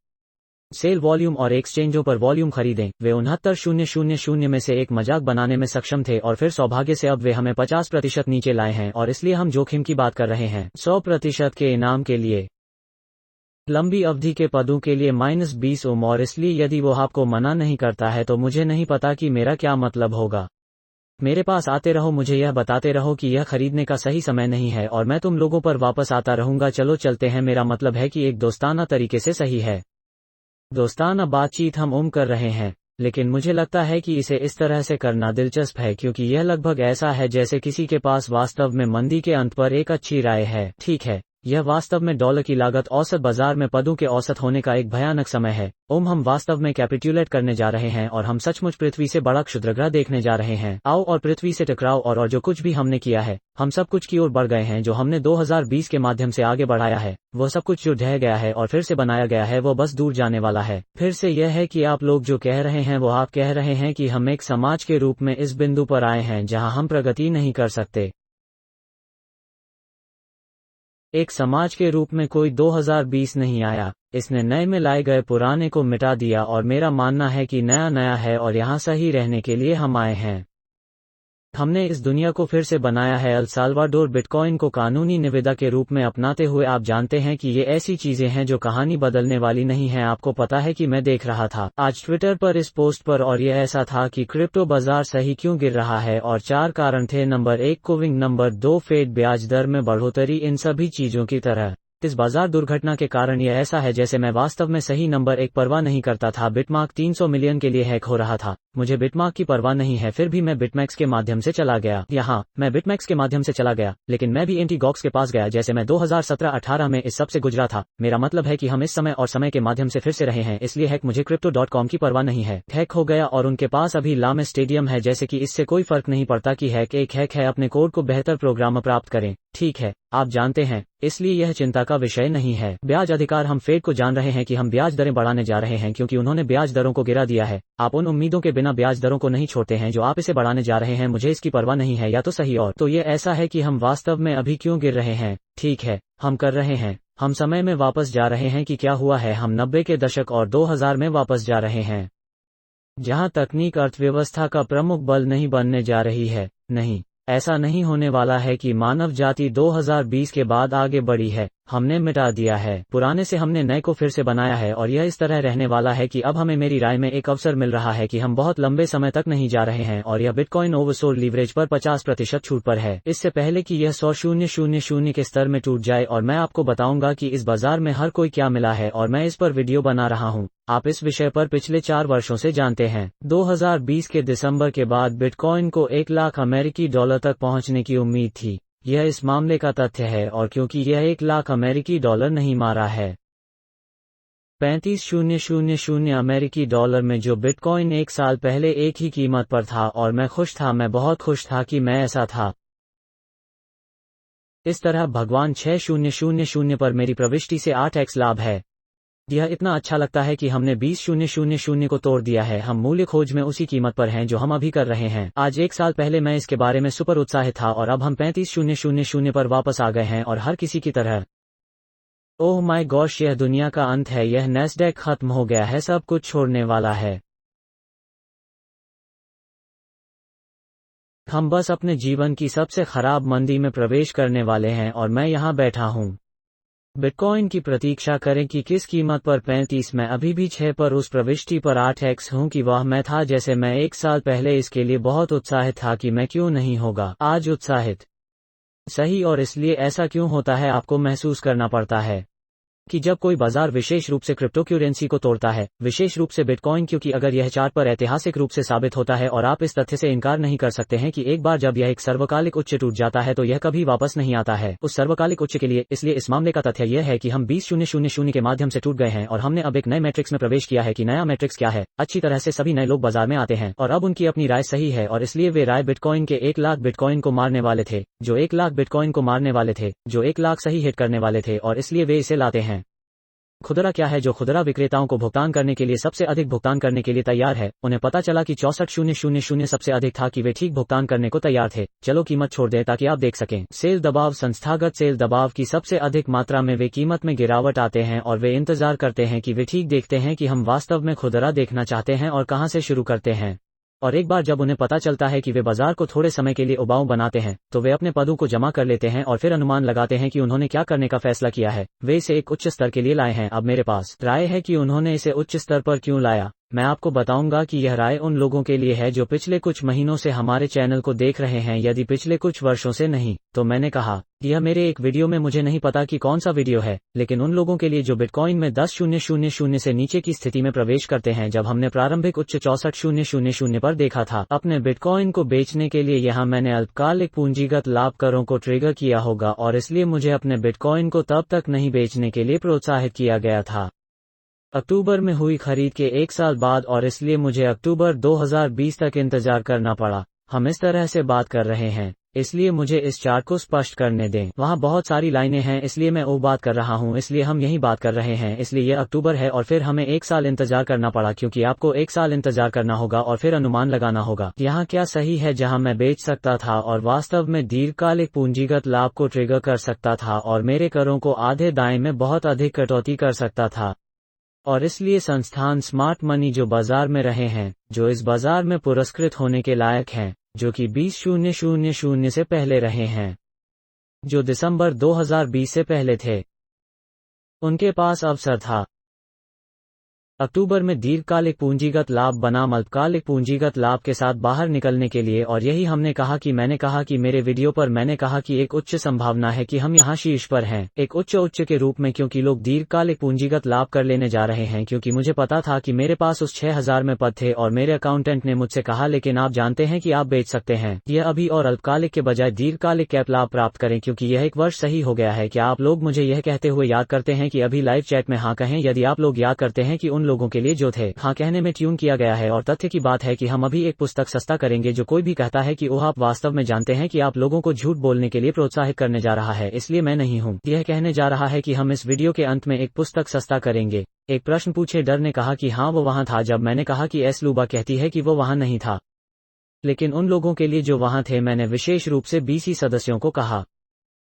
सेल वॉल्यूम और एक्सचेंजों पर वॉल्यूम खरीदें, वे 69,000 में से एक मजाक बनाने में सक्षम थे और फिर सौभाग्य से अब वे हमें 50% नीचे लाए हैं, और इसलिए हम जोखिम की बात कर रहे हैं 100% के इनाम के लिए, लंबी अवधि के पदों के लिए -20 ओम। और इसलिए यदि वो आपको मना नहीं करता है तो मुझे नहीं पता कि मेरा क्या मतलब होगा। मेरे पास आते रहो, मुझे यह बताते रहो कि यह खरीदने का सही समय नहीं है, और मैं तुम लोगों पर वापस आता रहूंगा। चलो चलते हैं। मेरा मतलब है कि एक दोस्ताना तरीके से सही है, दोस्ताना बातचीत हम कर रहे हैं, लेकिन मुझे लगता है कि इसे इस तरह से करना दिलचस्प है, क्योंकि यह लगभग ऐसा है जैसे किसी के पास वास्तव में मंदी के अंत पर एक अच्छी राय है। ठीक है, यह वास्तव में डॉलर की लागत औसत बाजार में पदों के औसत होने का एक भयानक समय है। हम वास्तव में कैपिटुलेट करने जा रहे हैं और हम सचमुच पृथ्वी से बड़ा क्षुद्रग्रह देखने जा रहे हैं। आओ और पृथ्वी से टकराओ, और जो कुछ भी हमने किया है, हम सब कुछ की ओर बढ़ गए हैं। जो हमने 2020 के माध्यम से आगे बढ़ाया है, वो सब कुछ जो ढह गया है और फिर से बनाया गया है, वो बस दूर जाने वाला है। फिर से यह है कि आप लोग जो कह रहे हैं वो आप कह रहे हैं कि हम एक समाज के रूप में इस बिंदु पर आए हैं जहां हम प्रगति नहीं कर सकते। एक समाज के रूप में कोई 2020 नहीं आया, इसने नए में लाए गए पुराने को मिटा दिया, और मेरा मानना है कि नया नया है और यहाँ सही रहने के लिए हम आए हैं। हमने इस दुनिया को फिर से बनाया है। अल साल्वाडोर बिटकॉइन को कानूनी निविदा के रूप में अपनाते हुए आप जानते हैं कि ये ऐसी चीजें हैं जो कहानी बदलने वाली नहीं है। आपको पता है कि मैं देख रहा था आज ट्विटर पर इस पोस्ट पर, और ये ऐसा था कि क्रिप्टो बाजार सही क्यों गिर रहा है, और 4 कारण थे। नंबर 1 कोविंग, नंबर 2 फेड ब्याज दर में बढ़ोतरी, इन सभी चीजों की तरह इस बाजार दुर्घटना के कारण यह ऐसा है जैसे मैं वास्तव में सही नंबर एक परवाह नहीं करता था। बिटमार्क 300 मिलियन के लिए हैक हो रहा था। मुझे बिटमार्क की परवाह नहीं है, फिर भी मैं बिटमैक्स के माध्यम से चला गया। यहाँ मैं बिटमैक्स के माध्यम से चला गया, लेकिन मैं भी एंटीगॉक्स के पास गया जैसे मैं 2017-18 में इस सब से गुजरा था। मेरा मतलब है कि हम इस समय और समय के माध्यम से फिर से रहे हैं, इसलिए हैक मुझे crypto.com की परवाह नहीं है। हैक हो गया और उनके पास अभी लामे स्टेडियम है, जैसे कि इससे कोई फर्क नहीं पड़ता कि हैक एक हैक है। अपने कोड को बेहतर प्रोग्राम प्राप्त करें, ठीक है, आप जानते हैं, इसलिए यह चिंता का विषय नहीं है। ब्याज अधिकार, हम फेड को जान रहे हैं कि हम ब्याज दरें बढ़ाने जा रहे हैं क्योंकि उन्होंने ब्याज दरों को गिरा दिया है। आप उन उम्मीदों के बिना ब्याज दरों को नहीं छोड़ते हैं जो आप इसे बढ़ाने जा रहे हैं। मुझे इसकी परवाह नहीं है, या तो सही और तो ये ऐसा है कि हम वास्तव में अभी क्यों गिर रहे हैं। ठीक है, हम कर रहे हैं, हम समय में वापस जा रहे हैं कि क्या हुआ है। हम 90 के दशक और 2000 में वापस जा रहे हैं, जहां तकनीक अर्थव्यवस्था का प्रमुख बल नहीं बनने जा रही है। नहीं, ऐसा नहीं होने वाला है कि मानव जाति 2020 के बाद आगे बढ़ी है। हमने मिटा दिया है पुराने से, हमने नए को फिर से बनाया है और यह इस तरह रहने वाला है कि अब हमें, मेरी राय में, एक अवसर मिल रहा है कि हम बहुत लंबे समय तक नहीं जा रहे हैं। और यह बिटकॉइन ओवरसोल्ड लीवरेज पर 50% छूट पर है, इससे पहले कि यह 100,000 के स्तर में टूट जाए। और मैं आपको बताऊंगा कि इस बाजार में हर कोई क्या मिला है, और मैं इस पर वीडियो बना रहा हूं। आप इस विषय पर पिछले 4 वर्षों से जानते हैं। 2020 के दिसंबर के बाद बिटकॉइन को 1 लाख अमेरिकी डॉलर तक पहुंचने की उम्मीद थी। यह इस मामले का तथ्य है, और क्योंकि यह 1 लाख अमेरिकी डॉलर नहीं मारा है, 35,000 अमेरिकी डॉलर में, जो बिटकॉइन 1 साल पहले एक ही कीमत पर था। और मैं खुश था, मैं बहुत खुश था कि मैं ऐसा था। इस तरह भगवान 6,000 पर मेरी प्रविष्टि से 8x लाभ है। यह इतना अच्छा लगता है कि हमने 20,000 को तोड़ दिया है। हम मूल्य खोज में उसी कीमत पर हैं जो हम अभी कर रहे हैं। आज 1 साल पहले मैं इसके बारे में सुपर उत्साहित था, और अब हम 35,000 पर वापस आ गए हैं, और हर किसी की तरह। ओह माय गॉश, यह दुनिया का अंत है, यह नैस्डैक खत्म हो गया है, सब कुछ छोड़ने वाला है। हम बस अपने जीवन की सबसे खराब मंदी में प्रवेश करने वाले हैं, और मैं यहाँ बैठा हूँ। बिटकॉइन की प्रतीक्षा करें कि किस कीमत पर 35। मैं अभी भी 6 पर उस प्रविष्टि पर 8x हूं कि वह मैं था जैसे मैं 1 साल पहले इसके लिए बहुत उत्साहित था कि मैं क्यों नहीं होगा आज उत्साहित। सही, और इसलिए ऐसा क्यों होता है, आपको महसूस करना पड़ता है कि जब कोई बाजार विशेष रूप से क्रिप्टो करेंसी को तोड़ता है, विशेष रूप से बिटकॉइन, क्योंकि अगर यह चार्ट पर ऐतिहासिक रूप से साबित होता है, और आप इस तथ्य से इनकार नहीं कर सकते हैं कि एक बार जब यह एक सर्वकालिक उच्च टूट जाता है तो यह कभी वापस नहीं आता है उस सर्वकालिक उच्च के लिए। इसलिए इस मामले का तथ्य यह है कि हम 20,000 के माध्यम से टूट गए हैं, और हमने अब एक नए मैट्रिक्स में प्रवेश किया है कि नया मैट्रिक्स क्या है। अच्छी तरह से सभी नए लोग बाजार में आते हैं, और अब उनकी अपनी राय सही है, और इसलिए वे राय बिटकॉइन के 1 लाख बिटकॉइन को मारने वाले थे, जो 1 लाख बिटकॉइन को मारने वाले थे, जो 1 लाख सही हिट करने वाले थे, और इसलिए वे इसे लाते हैं। खुदरा क्या है जो खुदरा विक्रेताओं को भुगतान करने के लिए सबसे अधिक भुगतान करने के लिए तैयार है। उन्हें पता चला कि 64,000 सबसे अधिक था कि वे ठीक भुगतान करने को तैयार थे। चलो कीमत छोड़ दें ताकि आप देख सकें। सेल दबाव, संस्थागत सेल दबाव की सबसे अधिक मात्रा में वे कीमत में गिरावट आते हैं, और वे इंतजार करते हैं कि वे ठीक देखते हैं कि हम वास्तव में खुदरा देखना चाहते हैं और कहां से शुरू करते हैं। और एक बार जब उन्हें पता चलता है कि वे बाजार को थोड़े समय के लिए उबाऊ बनाते हैं, तो वे अपने पदों को जमा कर लेते हैं और फिर अनुमान लगाते हैं कि उन्होंने क्या करने का फैसला किया है। वे इसे एक उच्च स्तर के लिए लाए हैं। अब मेरे पास राय है कि उन्होंने इसे उच्च स्तर पर क्यों लाया। मैं आपको बताऊंगा कि यह राय उन लोगों के लिए है जो पिछले कुछ महीनों से हमारे चैनल को देख रहे हैं, यदि पिछले कुछ वर्षों से नहीं, तो मैंने कहा यह मेरे एक वीडियो में, मुझे नहीं पता कि कौन सा वीडियो है, लेकिन उन लोगों के लिए जो बिटकॉइन में 10,000 से नीचे की स्थिति में प्रवेश करते हैं, जब हमने प्रारंभिक उच्च 64,000 पर देखा था। अपने बिटकॉइन को बेचने के लिए यहाँ मैंने अल्पकालिक पूंजीगत लाभ करों को ट्रिगर किया होगा, और इसलिए मुझे अपने बिटकॉइन को तब तक नहीं बेचने के लिए प्रोत्साहित किया गया था। अक्टूबर में हुई खरीद के 1 साल बाद, और इसलिए मुझे अक्टूबर 2020 तक इंतजार करना पड़ा। हम इस तरह से बात कर रहे हैं, इसलिए मुझे इस चार्ट को स्पष्ट करने दें। वहाँ बहुत सारी लाइनें हैं, इसलिए मैं वो बात कर रहा हूँ, इसलिए हम यही बात कर रहे हैं। इसलिए यह अक्टूबर है, और फिर हमें 1 साल इंतजार करना पड़ा, क्योंकि आपको 1 साल इंतजार करना होगा और फिर अनुमान लगाना होगा यहाँ क्या सही है, जहाँ मैं बेच सकता था और वास्तव में दीर्घकालिक पूंजीगत लाभ को ट्रिगर कर सकता था, और मेरे करों को आधे दाएं में बहुत अधिक कटौती कर सकता था। और इसलिए संस्थान स्मार्ट मनी जो बाजार में रहे हैं, जो इस बाजार में पुरस्कृत होने के लायक हैं, जो कि 20,000 से पहले रहे हैं, जो दिसंबर 2020 से पहले थे, उनके पास अवसर था। अक्टूबर में दीर्घकालिक पूंजीगत लाभ बनाम अल्पकालिक पूंजीगत लाभ के साथ बाहर निकलने के लिए, और यही हमने कहा कि मैंने कहा कि मेरे वीडियो पर मैंने कहा कि एक उच्च संभावना है कि हम यहां शीर्ष पर हैं, एक उच्च के रूप में, क्योंकि लोग दीर्घकालिक पूंजीगत लाभ कर लेने जा रहे हैं, क्योंकि मुझे पता था कि मेरे पास उस 6000 में पद थे और मेरे अकाउंटेंट ने मुझसे कहा लेकिन आप जानते हैं कि आप बेच सकते हैं यह अभी और अल्पकालिक के बजाय दीर्घकालिक कैप लाभ प्राप्त करें, क्योंकि यह एक वर्ष सही हो गया है। क्या आप लोग मुझे यह कहते हुए याद करते हैं कि अभी लाइव चैट में हाँ कहें यदि आप लोग याद करते हैं कि उन लोगों के लिए जो थे हाँ कहने में ट्यून किया गया है। और तथ्य की बात है कि हम अभी एक पुस्तक सस्ता करेंगे। जो कोई भी कहता है कि ओह आप वास्तव में जानते हैं कि आप लोगों को झूठ बोलने के लिए प्रोत्साहित करने जा रहा है, इसलिए मैं नहीं हूं यह कहने जा रहा है कि हम इस वीडियो के अंत में एक पुस्तक सस्ता करेंगे। एक प्रश्न पूछे डर ने कहा कि हाँ वो वहां था। जब मैंने कहा कि एस लूबा कहती है कि वो वहां नहीं था, लेकिन उन लोगों के लिए जो वहां थे मैंने विशेष रूप से बीसी सदस्यों को कहा।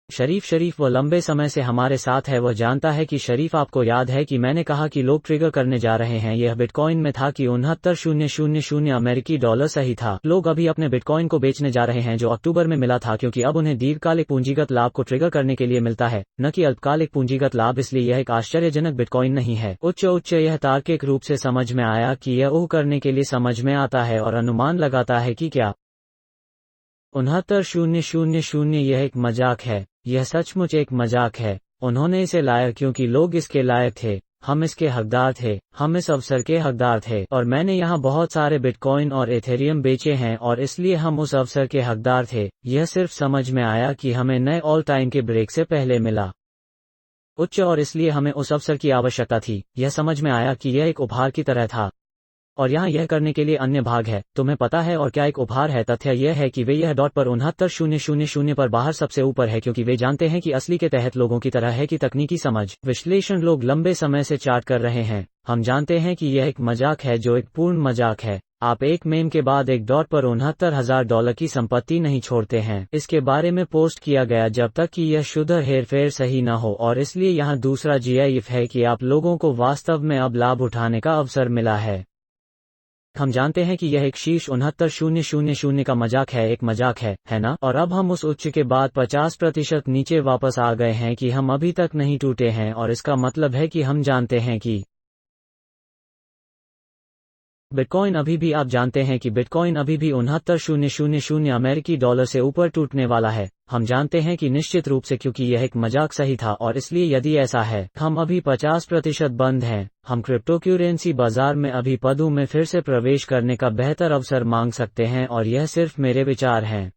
शरीफ वो लंबे समय से हमारे साथ है, वह जानता है कि शरीफ आपको याद है कि मैंने कहा कि लोग ट्रिगर करने जा रहे हैं। यह बिटकॉइन में था कि 69,000 अमेरिकी डॉलर सही था। लोग अभी अपने बिटकॉइन को बेचने जा रहे हैं जो अक्टूबर में मिला था, क्योंकि अब उन्हें दीर्घकालिक पूंजीगत लाभ को ट्रिगर करने के लिए मिलता है, न कि अल्पकालिक पूंजीगत लाभ। इसलिए यह एक आश्चर्यजनक बिटकॉइन नहीं है। उच्च यह तार्किक रूप से समझ में आया कि यह ऊह करने के लिए समझ में आता है और अनुमान लगाता है कि क्या 69,000 यह एक मजाक है। यह सचमुच एक मजाक है। उन्होंने इसे लाया क्योंकि लोग इसके लायक थे, हम इसके हकदार थे, हम इस अवसर के हकदार थे, और मैंने यहाँ बहुत सारे बिटकॉइन और एथेरियम बेचे हैं और इसलिए हम उस अवसर के हकदार थे। यह सिर्फ समझ में आया कि हमें नए ऑल टाइम के ब्रेक से पहले मिला उच्च, और इसलिए हमें उस अवसर की आवश्यकता थी। यह समझ में आया कि यह एक उपहार की तरह था और यहाँ यह करने के लिए अन्य भाग है। तुम्हें पता है और क्या एक उपहार है? तथ्य यह है कि वे यह डॉट पर 69,000 पर बाहर सबसे ऊपर है, क्योंकि वे जानते हैं कि असली के तहत लोगों की तरह है कि तकनीकी समझ विश्लेषण लोग लंबे समय से चार्ट कर रहे हैं। हम जानते हैं कि यह एक मजाक है जो एक पूर्ण मजाक है। आप एक मेम के बाद एक डॉट पर $69,000 की संपत्ति नहीं छोड़ते हैं। इसके बारे में पोस्ट किया गया जब तक कि यह शुद्ध हेरफेर सही न हो, और इसलिए यहाँ दूसरा GIF है कि आप लोगों को वास्तव में अब लाभ उठाने का अवसर मिला है। हम जानते हैं कि यह एक शीर्ष 69,000 का मजाक है, एक मजाक है ना? और अब हम उस उच्च के बाद 50% नीचे वापस आ गए हैं कि हम अभी तक नहीं टूटे हैं, और इसका मतलब है कि हम जानते हैं कि बिटकॉइन अभी भी, आप जानते हैं कि बिटकॉइन अभी भी 69,000 अमेरिकी डॉलर से ऊपर टूटने वाला है। हम जानते हैं कि निश्चित रूप से, क्योंकि यह एक मजाक सही था, और इसलिए यदि ऐसा है हम अभी 50% बंद हैं। हम क्रिप्टोकरेंसी बाजार में अभी पदों में फिर से प्रवेश करने का बेहतर अवसर मांग सकते हैं, और यह सिर्फ मेरे विचार हैं।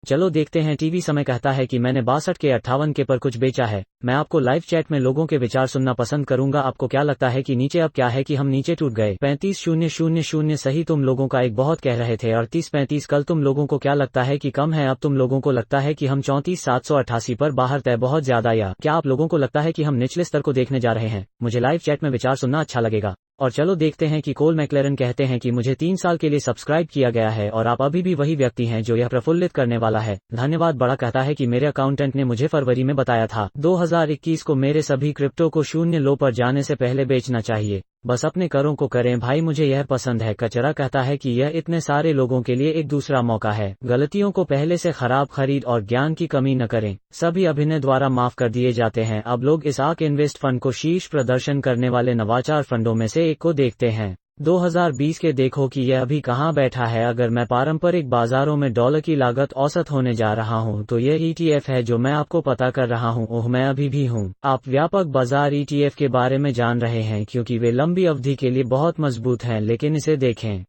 चलो देखते हैं। टीवी समय कहता है कि मैंने 62 के 58 के पर कुछ बेचा है। मैं आपको लाइव चैट में लोगों के विचार सुनना पसंद करूंगा। आपको क्या लगता है कि नीचे अब क्या है कि हम नीचे टूट गए? 35,000 सही, तुम लोगों का एक बहुत कह रहे थे। 38-35 कल तुम लोगों को क्या लगता है कि कम है? अब तुम लोगों को लगता है कि हम 34,788 पर बाहर तय बहुत ज्यादा, या क्या आप लोगों को लगता है कि हम निचले स्तर को देखने जा रहे हैं? मुझे लाइव चैट में विचार सुनना अच्छा लगेगा। और चलो देखते हैं कि कोल मैक्लेरन कहते हैं कि मुझे 3 साल के लिए सब्सक्राइब किया गया है और आप अभी भी वही व्यक्ति हैं जो यह प्रफुल्लित करने वाला है। धन्यवाद। बड़ा कहता है कि मेरे अकाउंटेंट ने मुझे फरवरी में बताया था 2021 को मेरे सभी क्रिप्टो को शून्य लो पर जाने से पहले बेचना चाहिए। बस अपने करों को करें भाई, मुझे यह पसंद है। कचरा कहता है कि यह इतने सारे लोगों के लिए एक दूसरा मौका है। गलतियों को पहले से खराब खरीद और ज्ञान की कमी न करें। सभी अभिनय द्वारा माफ कर दिए जाते हैं। अब लोग इस आर्क इन्वेस्ट फंड को शीर्ष प्रदर्शन करने वाले नवाचार फंडों में से एक को देखते हैं। 2020 के देखो कि यह अभी कहां बैठा है। अगर मैं पारंपरिक बाजारों में डॉलर की लागत औसत होने जा रहा हूं, तो यह ETF है जो मैं आपको पता कर रहा हूं। ओह, मैं अभी भी हूं। आप व्यापक बाजार ETF के बारे में जान रहे हैं क्योंकि वे लंबी अवधि के लिए बहुत मजबूत हैं, लेकिन इसे देखें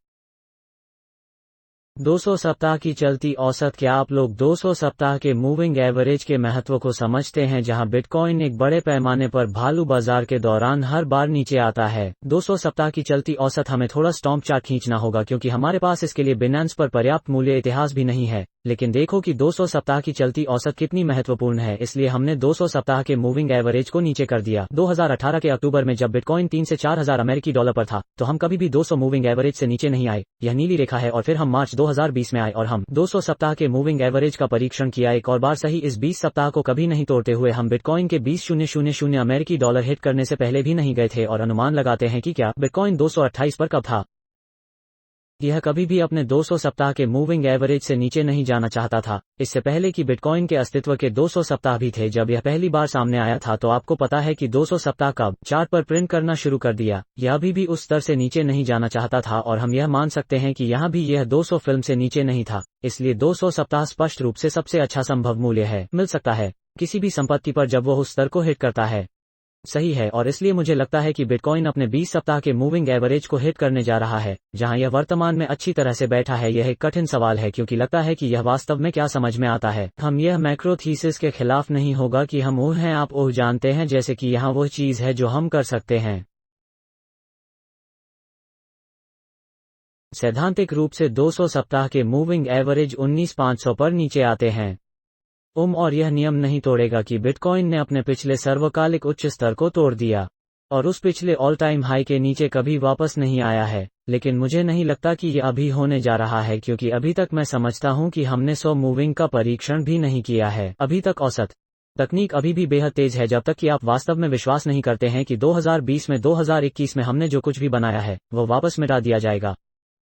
200 सप्ताह की चलती औसत। क्या आप लोग 200 सप्ताह के मूविंग एवरेज के महत्व को समझते हैं, जहां बिटकॉइन एक बड़े पैमाने पर भालू बाजार के दौरान हर बार नीचे आता है? 200 सप्ताह की चलती औसत। हमें थोड़ा स्टॉम्प चार्ट खींचना होगा क्योंकि हमारे पास इसके लिए बिनांस पर पर्याप्त मूल्य इतिहास भी नहीं है, लेकिन देखो कि 200 सप्ताह की चलती औसत कितनी महत्वपूर्ण है। इसलिए हमने 200 सप्ताह के मूविंग एवरेज को नीचे कर दिया। 2018 के अक्टूबर में जब बिटकॉइन 3 से 4,000 अमेरिकी डॉलर पर था, तो हम कभी भी 200 मूविंग एवरेज से नीचे नहीं आए। यह नीली रेखा है। और फिर हम मार्च 2020 में आए और हम 200 सप्ताह के मूविंग एवरेज का परीक्षण किया एक और बार। सही, इस 20 सप्ताह को कभी नहीं तोड़ते हुए हम बिटकॉइन के 20,000 अमेरिकी डॉलर हिट करने से पहले भी नहीं गए थे। और अनुमान लगाते हैं कि क्या बिटकॉइन 228 पर कब था? यह कभी भी अपने 200 सप्ताह के मूविंग एवरेज से नीचे नहीं जाना चाहता था। इससे पहले कि बिटकॉइन के अस्तित्व के 200 सप्ताह भी थे, जब यह पहली बार सामने आया था, तो आपको पता है कि 200 सप्ताह कब चार्ट पर प्रिंट करना शुरू कर दिया। यह अभी भी उस स्तर से नीचे नहीं जाना चाहता था और हम यह मान सकते हैं कि यहाँ भी यह 200 फिल्म से नीचे नहीं था। इसलिए 200 सप्ताह स्पष्ट रूप से सबसे अच्छा संभव मूल्य है मिल सकता है किसी भी संपत्ति पर जब वो उस स्तर को हिट करता है। सही है, और इसलिए मुझे लगता है कि बिटकॉइन अपने 20 सप्ताह के मूविंग एवरेज को हिट करने जा रहा है, जहां यह वर्तमान में अच्छी तरह से बैठा है। यह एक कठिन सवाल है क्योंकि लगता है कि यह वास्तव में क्या समझ में आता है। हम यह मैक्रो थीसिस के खिलाफ नहीं होगा कि हम ओह हैं, आप ओह जानते हैं, जैसे कि यहाँ वो चीज है जो हम कर सकते हैं। सैद्धांतिक रूप से 200 सप्ताह के मूविंग एवरेज 19,500 पर नीचे आते हैं। और यह नियम नहीं तोड़ेगा कि बिटकॉइन ने अपने पिछले सर्वकालिक उच्च स्तर को तोड़ दिया और उस पिछले ऑल टाइम हाई के नीचे कभी वापस नहीं आया है, लेकिन मुझे नहीं लगता कि यह अभी होने जा रहा है, क्योंकि अभी तक मैं समझता हूं कि हमने 100 मूविंग का परीक्षण भी नहीं किया है अभी तक। औसत तकनीक अभी भी बेहद तेज है, जब तक कि आप वास्तव में विश्वास नहीं करते हैं कि 2020 में 2021 में हमने जो कुछ भी बनाया है वो वापस मिटा दिया जाएगा।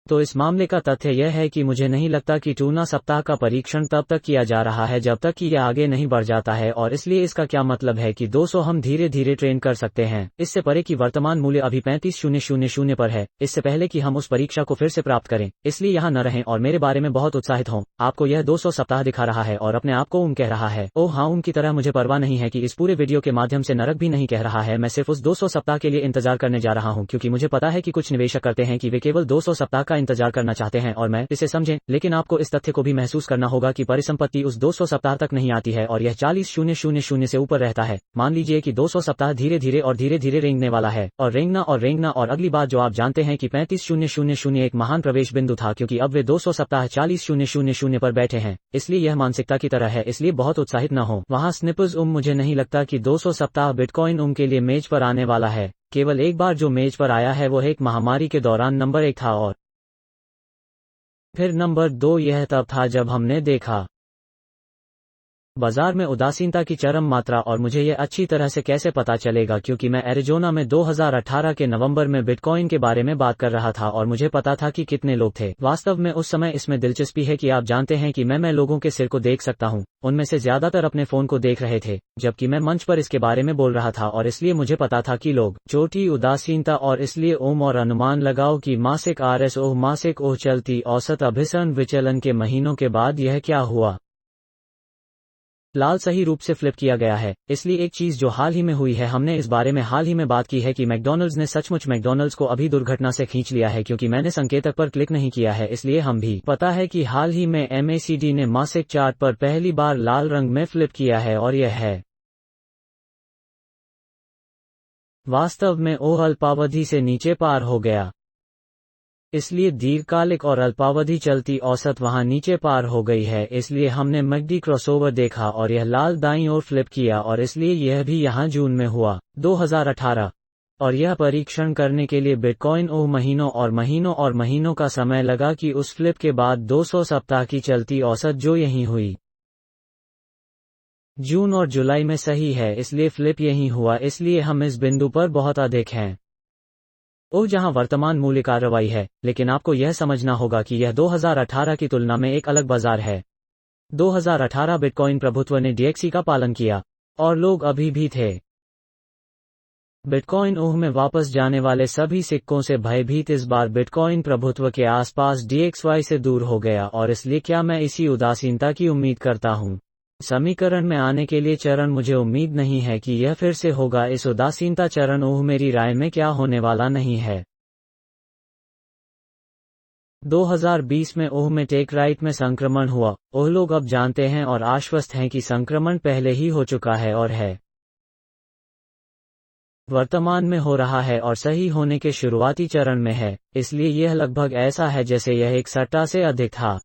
तो इस मामले का तथ्य यह है कि मुझे नहीं लगता कि टूना सप्ताह का परीक्षण तब तक किया जा रहा है जब तक कि यह आगे नहीं बढ़ जाता है, और इसलिए इसका क्या मतलब है कि 200 हम धीरे धीरे ट्रेन कर सकते हैं। इससे परे कि वर्तमान मूल्य अभी 35,000 पर है, इससे पहले कि हम उस परीक्षा को फिर से प्राप्त करें। इसलिए यहाँ न रहें और मेरे बारे में बहुत उत्साहित हों। आपको यह 200 सप्ताह दिखा रहा है और अपने आप को कह रहा है, ओह हाँ, की तरह मुझे परवाह नहीं है कि इस पूरे वीडियो के माध्यम से नरक भी नहीं कह रहा है। मैं सिर्फ उस 200 सप्ताह के लिए इंतजार करने जा रहा हूँ, क्योंकि मुझे पता है कि कुछ निवेशक करते हैं कि वे केवल 200 सप्ताह का इंतजार करना चाहते हैं और मैं इसे समझें, लेकिन आपको इस तथ्य को भी महसूस करना होगा कि परिसंपत्ति उस 200 सप्ताह तक नहीं आती है और यह 40,000 से ऊपर रहता है। मान लीजिए कि 200 सप्ताह धीरे धीरे रेंगने वाला है और रेंगना, और अगली बात जो आप जानते हैं कि 35,000 एक महान प्रवेश बिंदु था, क्योंकि अब वे 200 सप्ताह 40,000 पर बैठे हैं। इसलिए यह मानसिकता की तरह है, इसलिए बहुत उत्साहित न हो। वहाँ स्निपर्स मुझे नहीं लगता कि 200 सप्ताह बिटकॉइन के लिए मेज पर आने वाला है। केवल एक बार जो मेज पर आया है वो एक महामारी के दौरान नंबर 1 था, और फिर नंबर 2 यह तब था जब हमने देखा बाजार में उदासीनता की चरम मात्रा। और मुझे यह अच्छी तरह से कैसे पता चलेगा, क्योंकि मैं एरिजोना में 2018 के नवंबर में बिटकॉइन के बारे में बात कर रहा था और मुझे पता था कि कितने लोग थे वास्तव में उस समय। इसमें दिलचस्पी है कि आप जानते हैं कि मैं लोगों के सिर को देख सकता हूं, उनमें से ज्यादातर अपने फोन को देख रहे थे जबकि मैं मंच पर इसके बारे में बोल रहा था, और इसलिए मुझे पता था कि लोग चोटी उदासीनता। और इसलिए और अनुमान लगाओ कि मासिक RSO मासिक चलती औसत अभिसरण विचलन के महीनों के बाद यह क्या हुआ। लाल सही रूप से फ्लिप किया गया है। इसलिए एक चीज जो हाल ही में हुई है, हमने इस बारे में हाल ही में बात की है कि मैकडॉनल्ड्स ने सचमुच मैकडॉनल्ड्स को अभी दुर्घटना से खींच लिया है, क्योंकि मैंने संकेतक पर क्लिक नहीं किया है। इसलिए हम भी पता है कि हाल ही में MACD ने मासिक चार्ट पर पहली बार लाल रंग में फ्लिप किया है, और यह है वास्तव में अल्पावधि से नीचे पार हो गया। इसलिए दीर्घकालिक और अल्पावधि चलती औसत वहां नीचे पार हो गई है। इसलिए हमने मैकडी क्रॉसओवर देखा और यह लाल दाईं ओर फ्लिप किया, और इसलिए यह भी यहां जून में हुआ 2018। और यह परीक्षण करने के लिए बिटकॉइन महीनों का समय लगा कि उस फ्लिप के बाद 200 सप्ताह की चलती औसत जो यहीं हुई जून और जुलाई में सही है। इसलिए फ्लिप यहीं हुआ। इसलिए हम इस बिंदु पर बहुत अधिक हैं जहां वर्तमान मूल्य कार्रवाई है, लेकिन आपको यह समझना होगा कि यह 2018 की तुलना में एक अलग बाजार है। 2018 बिटकॉइन प्रभुत्व ने DXY का पालन किया और लोग अभी भी थे बिटकॉइन में वापस जाने वाले सभी सिक्कों से भयभीत। इस बार बिटकॉइन प्रभुत्व के आसपास DXY से दूर हो गया, और इसलिए क्या मैं इसी उदासीनता की उम्मीद करता हूं समीकरण में आने के लिए चरण। मुझे उम्मीद नहीं है कि यह फिर से होगा इस उदासीनता चरण। मेरी राय में क्या होने वाला नहीं है। 2020 में टेक राइट में संक्रमण हुआ। लोग अब जानते हैं और आश्वस्त हैं कि संक्रमण पहले ही हो चुका है और है वर्तमान में हो रहा है और सही होने के शुरुआती चरण में है। इसलिए यह लगभग ऐसा है जैसे यह एक सट्टा से अधिक था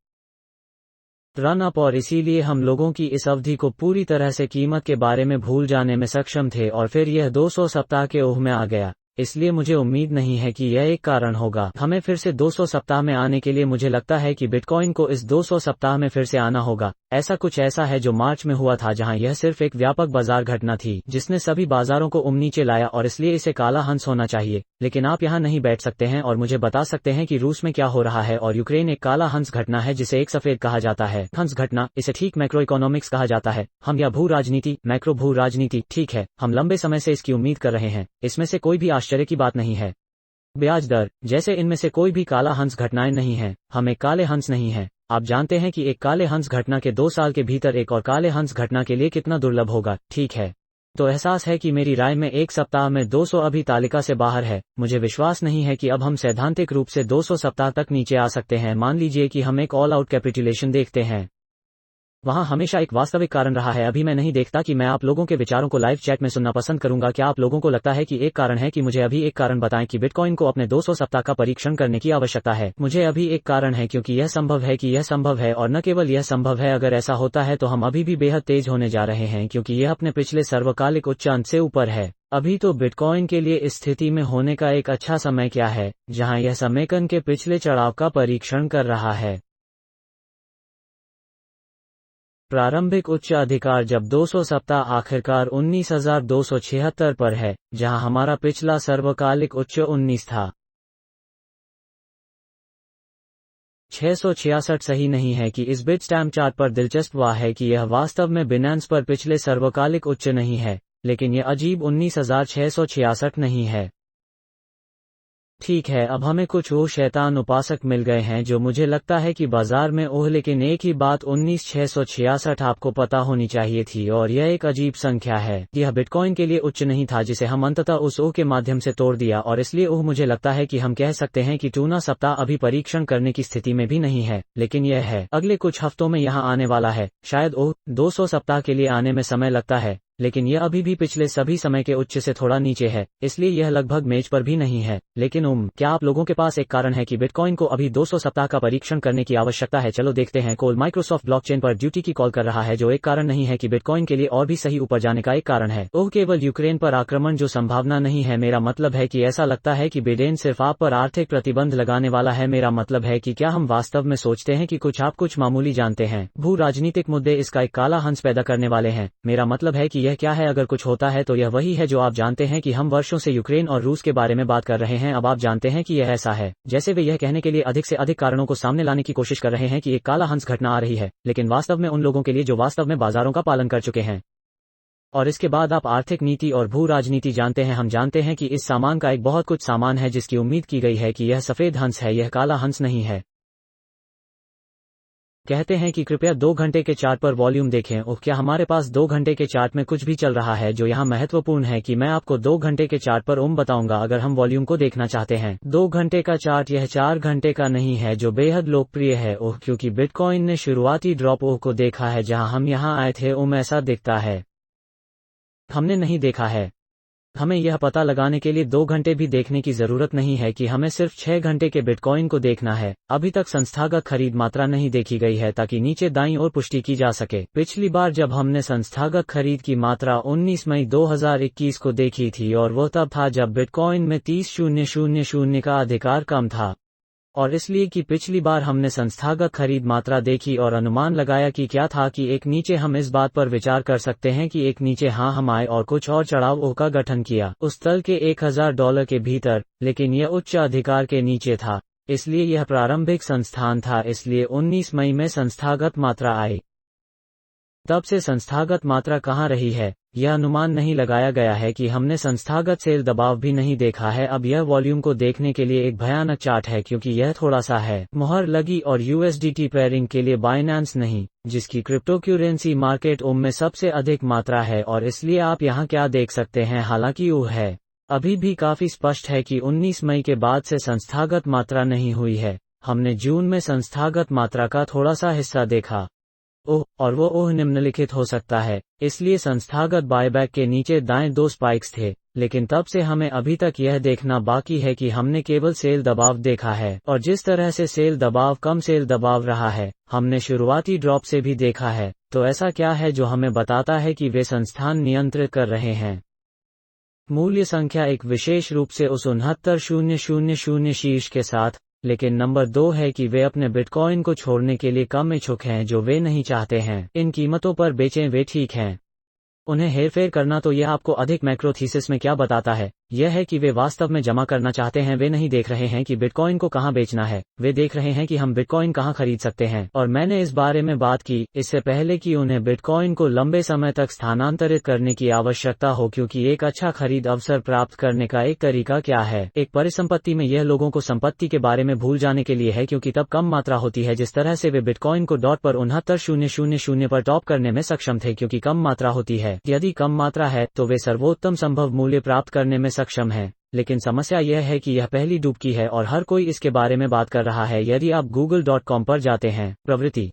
रन अप, और इसीलिए हम लोगों की इस अवधि को पूरी तरह से कीमत के बारे में भूल जाने में सक्षम थे, और फिर यह 200 सप्ताह के में आ गया। इसलिए मुझे उम्मीद नहीं है कि यह एक कारण होगा हमें फिर से 200 सप्ताह में आने के लिए। मुझे लगता है कि बिटकॉइन को इस 200 सप्ताह में फिर से आना होगा। ऐसा कुछ ऐसा है जो मार्च में हुआ था, जहां यह सिर्फ एक व्यापक बाजार घटना थी जिसने सभी बाजारों को नीचे लाया और इसलिए इसे काला हंस होना चाहिए। लेकिन आप यहां नहीं बैठ सकते हैं और मुझे बता सकते हैं कि रूस में क्या हो रहा है, और यूक्रेन एक काला हंस घटना है जिसे एक सफेद कहा जाता है। हंस घटना, इसे ठीक मैक्रो इकोनॉमिक्स कहा जाता है। हम या भू राजनीति, मैक्रो भू राजनीति, ठीक है, हम लंबे समय से इसकी उम्मीद कर रहे हैं। इसमें से कोई भी आश्चर्य की बात नहीं है। ब्याज दर जैसे इनमें से कोई भी काला हंस घटनाएं नहीं हैं। हम एक काले हंस नहीं हैं। आप जानते हैं कि एक काले हंस घटना के 2 साल के भीतर एक और काले हंस घटना के लिए कितना दुर्लभ होगा, ठीक है। तो एहसास है कि मेरी राय में एक सप्ताह में 200 अभी तालिका से बाहर है। मुझे विश्वास नहीं है कि अब हम सैद्धांतिक रूप से 200 सप्ताह तक नीचे आ सकते हैं। मान लीजिए कि हम एक ऑल आउट कैपिटुलेशन देखते हैं। वहां हमेशा एक वास्तविक कारण रहा है। अभी मैं नहीं देखता कि मैं आप लोगों के विचारों को लाइव चैट में सुनना पसंद करूंगा। क्या आप लोगों को लगता है कि एक कारण है कि मुझे अभी एक कारण बताएं कि बिटकॉइन को अपने 200 सप्ताह का परीक्षण करने की आवश्यकता है? मुझे अभी एक कारण है क्योंकि यह संभव है कि यह संभव है, और न केवल यह संभव है, अगर ऐसा होता है तो हम अभी भी बेहद तेज होने जा रहे हैं क्योंकि यह अपने पिछले सर्वकालिक उच्च अंत से ऊपर है। अभी तो बिटकॉइन के लिए इस स्थिति में होने का एक अच्छा समय क्या है जहां यह समेकन के पिछले चढ़ाव का परीक्षण कर रहा है। प्रारंभिक उच्च अधिकार जब 200 सप्ताह आखिरकार 19,276 पर है, जहां हमारा पिछला सर्वकालिक उच्च 19 था। 666 सही नहीं है कि इस बिटस्टैम्प चार्ट पर दिलचस्प हुआ है कि यह वास्तव में बिनेंस पर पिछले सर्वकालिक उच्च नहीं है, लेकिन यह अजीब 19,666 नहीं है। ठीक है, अब हमें कुछ ओह शैतान उपासक मिल गए हैं जो मुझे लगता है कि बाजार में ओह, लेकिन एक ही बात 19,666 आपको पता होनी चाहिए थी, और यह एक अजीब संख्या है। यह बिटकॉइन के लिए उच्च नहीं था जिसे हम अंततः उस ओह के माध्यम से तोड़ दिया, और इसलिए ओह, मुझे लगता है कि हम कह सकते हैं कि टूना सप्ताह अभी परीक्षण करने की स्थिति में भी नहीं है, लेकिन यह है अगले कुछ हफ्तों में यहाँ आने वाला है। शायद ओह 200 सप्ताह के लिए आने में समय लगता है, लेकिन यह अभी भी पिछले सभी समय के उच्च से थोड़ा नीचे है, इसलिए यह लगभग मेज पर भी नहीं है। लेकिन क्या आप लोगों के पास एक कारण है कि बिटकॉइन को अभी 200 सप्ताह का परीक्षण करने की आवश्यकता है? चलो देखते हैं। कोल माइक्रोसॉफ्ट ब्लॉकचेन पर ड्यूटी की कॉल कर रहा है, जो एक कारण नहीं है कि बिटकॉइन के लिए और भी सही ऊपर जाने का एक कारण है। ओह, केवल यूक्रेन पर आक्रमण जो संभावना नहीं है। मेरा मतलब है कि ऐसा लगता है कि बिडेन सिर्फ आप पर आर्थिक प्रतिबंध लगाने वाला है। मेरा मतलब है कि क्या हम वास्तव में सोचते हैं कि आप कुछ मामूली जानते हैं? भू राजनीतिक मुद्दे इसका एक काला हंस पैदा करने वाले हैं। मेरा मतलब है कि यह क्या है? अगर कुछ होता है तो यह वही है जो आप जानते हैं कि हम वर्षों से यूक्रेन और रूस के बारे में बात कर रहे हैं। अब आप जानते हैं कि यह ऐसा है जैसे वे यह कहने के लिए अधिक से अधिक कारणों को सामने लाने की कोशिश कर रहे हैं कि एक काला हंस घटना आ रही है, लेकिन वास्तव में उन लोगों के लिए जो वास्तव में बाजारों का पालन कर चुके हैं। और इसके बाद आप आर्थिक नीति और भू राजनीति जानते हैं। हम जानते हैं कि इस सामान का एक बहुत कुछ सामान है जिसकी उम्मीद की गई है कि यह सफेद हंस है, यह काला हंस नहीं है। कहते हैं कि कृपया 2 घंटे के चार्ट पर वॉल्यूम देखें। ओह, क्या हमारे पास 2 घंटे के चार्ट में कुछ भी चल रहा है? जो यहाँ महत्वपूर्ण है कि मैं आपको 2 घंटे के चार्ट पर बताऊंगा अगर हम वॉल्यूम को देखना चाहते हैं। 2 घंटे का चार्ट, यह 4 घंटे का नहीं है जो बेहद लोकप्रिय है। ओह, क्योंकि बिटकॉइन ने शुरुआती ड्रॉप ओह को देखा है जहां हम यहां आए थे। ऐसा दिखता है। हमने नहीं देखा है। हमें यह पता लगाने के लिए 2 घंटे भी देखने की जरूरत नहीं है कि हमें सिर्फ 6 घंटे के बिटकॉइन को देखना है। अभी तक संस्थागत खरीद मात्रा नहीं देखी गई है ताकि नीचे दाईं ओर पुष्टि की जा सके। पिछली बार जब हमने संस्थागत खरीद की मात्रा 19 मई 2021 को देखी थी, और वह तब था जब बिटकॉइन में 30,000 का अधिकार कम था, और इसलिए कि पिछली बार हमने संस्थागत खरीद मात्रा देखी और अनुमान लगाया कि क्या था कि एक नीचे हम इस बात पर विचार कर सकते हैं कि एक नीचे हाँ हम आए और कुछ और चढ़ाव ओह का गठन किया उस तल के $1,000 के भीतर, लेकिन यह उच्च अधिकार के नीचे था, इसलिए यह प्रारंभिक संस्थान था। इसलिए 19 मई में संस्थागत मात्रा आई। तब से संस्थागत मात्रा कहाँ रही है यह अनुमान नहीं लगाया गया है कि हमने संस्थागत सेल दबाव भी नहीं देखा है। अब यह वॉल्यूम को देखने के लिए एक भयानक चार्ट है क्योंकि यह थोड़ा सा है मुहर लगी, और USDT पेयरिंग के लिए बाइनेंस नहीं, जिसकी क्रिप्टोकरेंसी मार्केट में सबसे अधिक मात्रा है, और इसलिए आप यहाँ क्या देख सकते हैं, हालांकि है अभी भी काफी स्पष्ट है कि 19 मई के बाद से संस्थागत मात्रा नहीं हुई है। हमने जून में संस्थागत मात्रा का थोड़ा सा हिस्सा देखा ओह, और वो ओह निम्नलिखित हो सकता है। इसलिए संस्थागत बायबैक के नीचे दाएं 2 स्पाइक्स थे, लेकिन तब से हमें अभी तक यह देखना बाकी है कि हमने केवल सेल दबाव देखा है, और जिस तरह से सेल दबाव कम सेल दबाव रहा है, हमने शुरुआती ड्रॉप से भी देखा है। तो ऐसा क्या है जो हमें बताता है कि वे संस्थान नियंत्रित कर रहे हैं? मूल्य संख्या एक विशेष रूप से उस 69,000 शीर्ष के साथ लेकिन नंबर 2 है कि वे अपने बिटकॉइन को छोड़ने के लिए कम इच्छुक हैं जो वे नहीं चाहते हैं इन कीमतों पर बेचें वे ठीक हैं। उन्हें हेरफेर करना। तो यह आपको अधिक मैक्रो थीसिस में क्या बताता है, यह है कि वे वास्तव में जमा करना चाहते हैं। वे नहीं देख रहे हैं कि बिटकॉइन को कहां बेचना है, वे देख रहे हैं कि हम बिटकॉइन कहां खरीद सकते हैं। और मैंने इस बारे में बात की इससे पहले कि उन्हें बिटकॉइन को लंबे समय तक स्थानांतरित करने की आवश्यकता हो, क्योंकि एक अच्छा खरीद अवसर प्राप्त करने का एक तरीका क्या है। एक परिसंपत्ति में यह लोगों को संपत्ति के बारे में भूल जाने के लिए है, क्योंकि तब कम मात्रा होती है। जिस तरह से वे बिटकॉइन को डॉट पर 69,000 पर टॉप करने में सक्षम थे, क्योंकि कम मात्रा होती है। यदि कम मात्रा है तो वे सर्वोत्तम संभव मूल्य प्राप्त करने में सक्षम हैं। लेकिन समस्या यह है कि यह पहली डुबकी है और हर कोई इसके बारे में बात कर रहा है। यदि आप google.com पर जाते हैं, प्रवृत्ति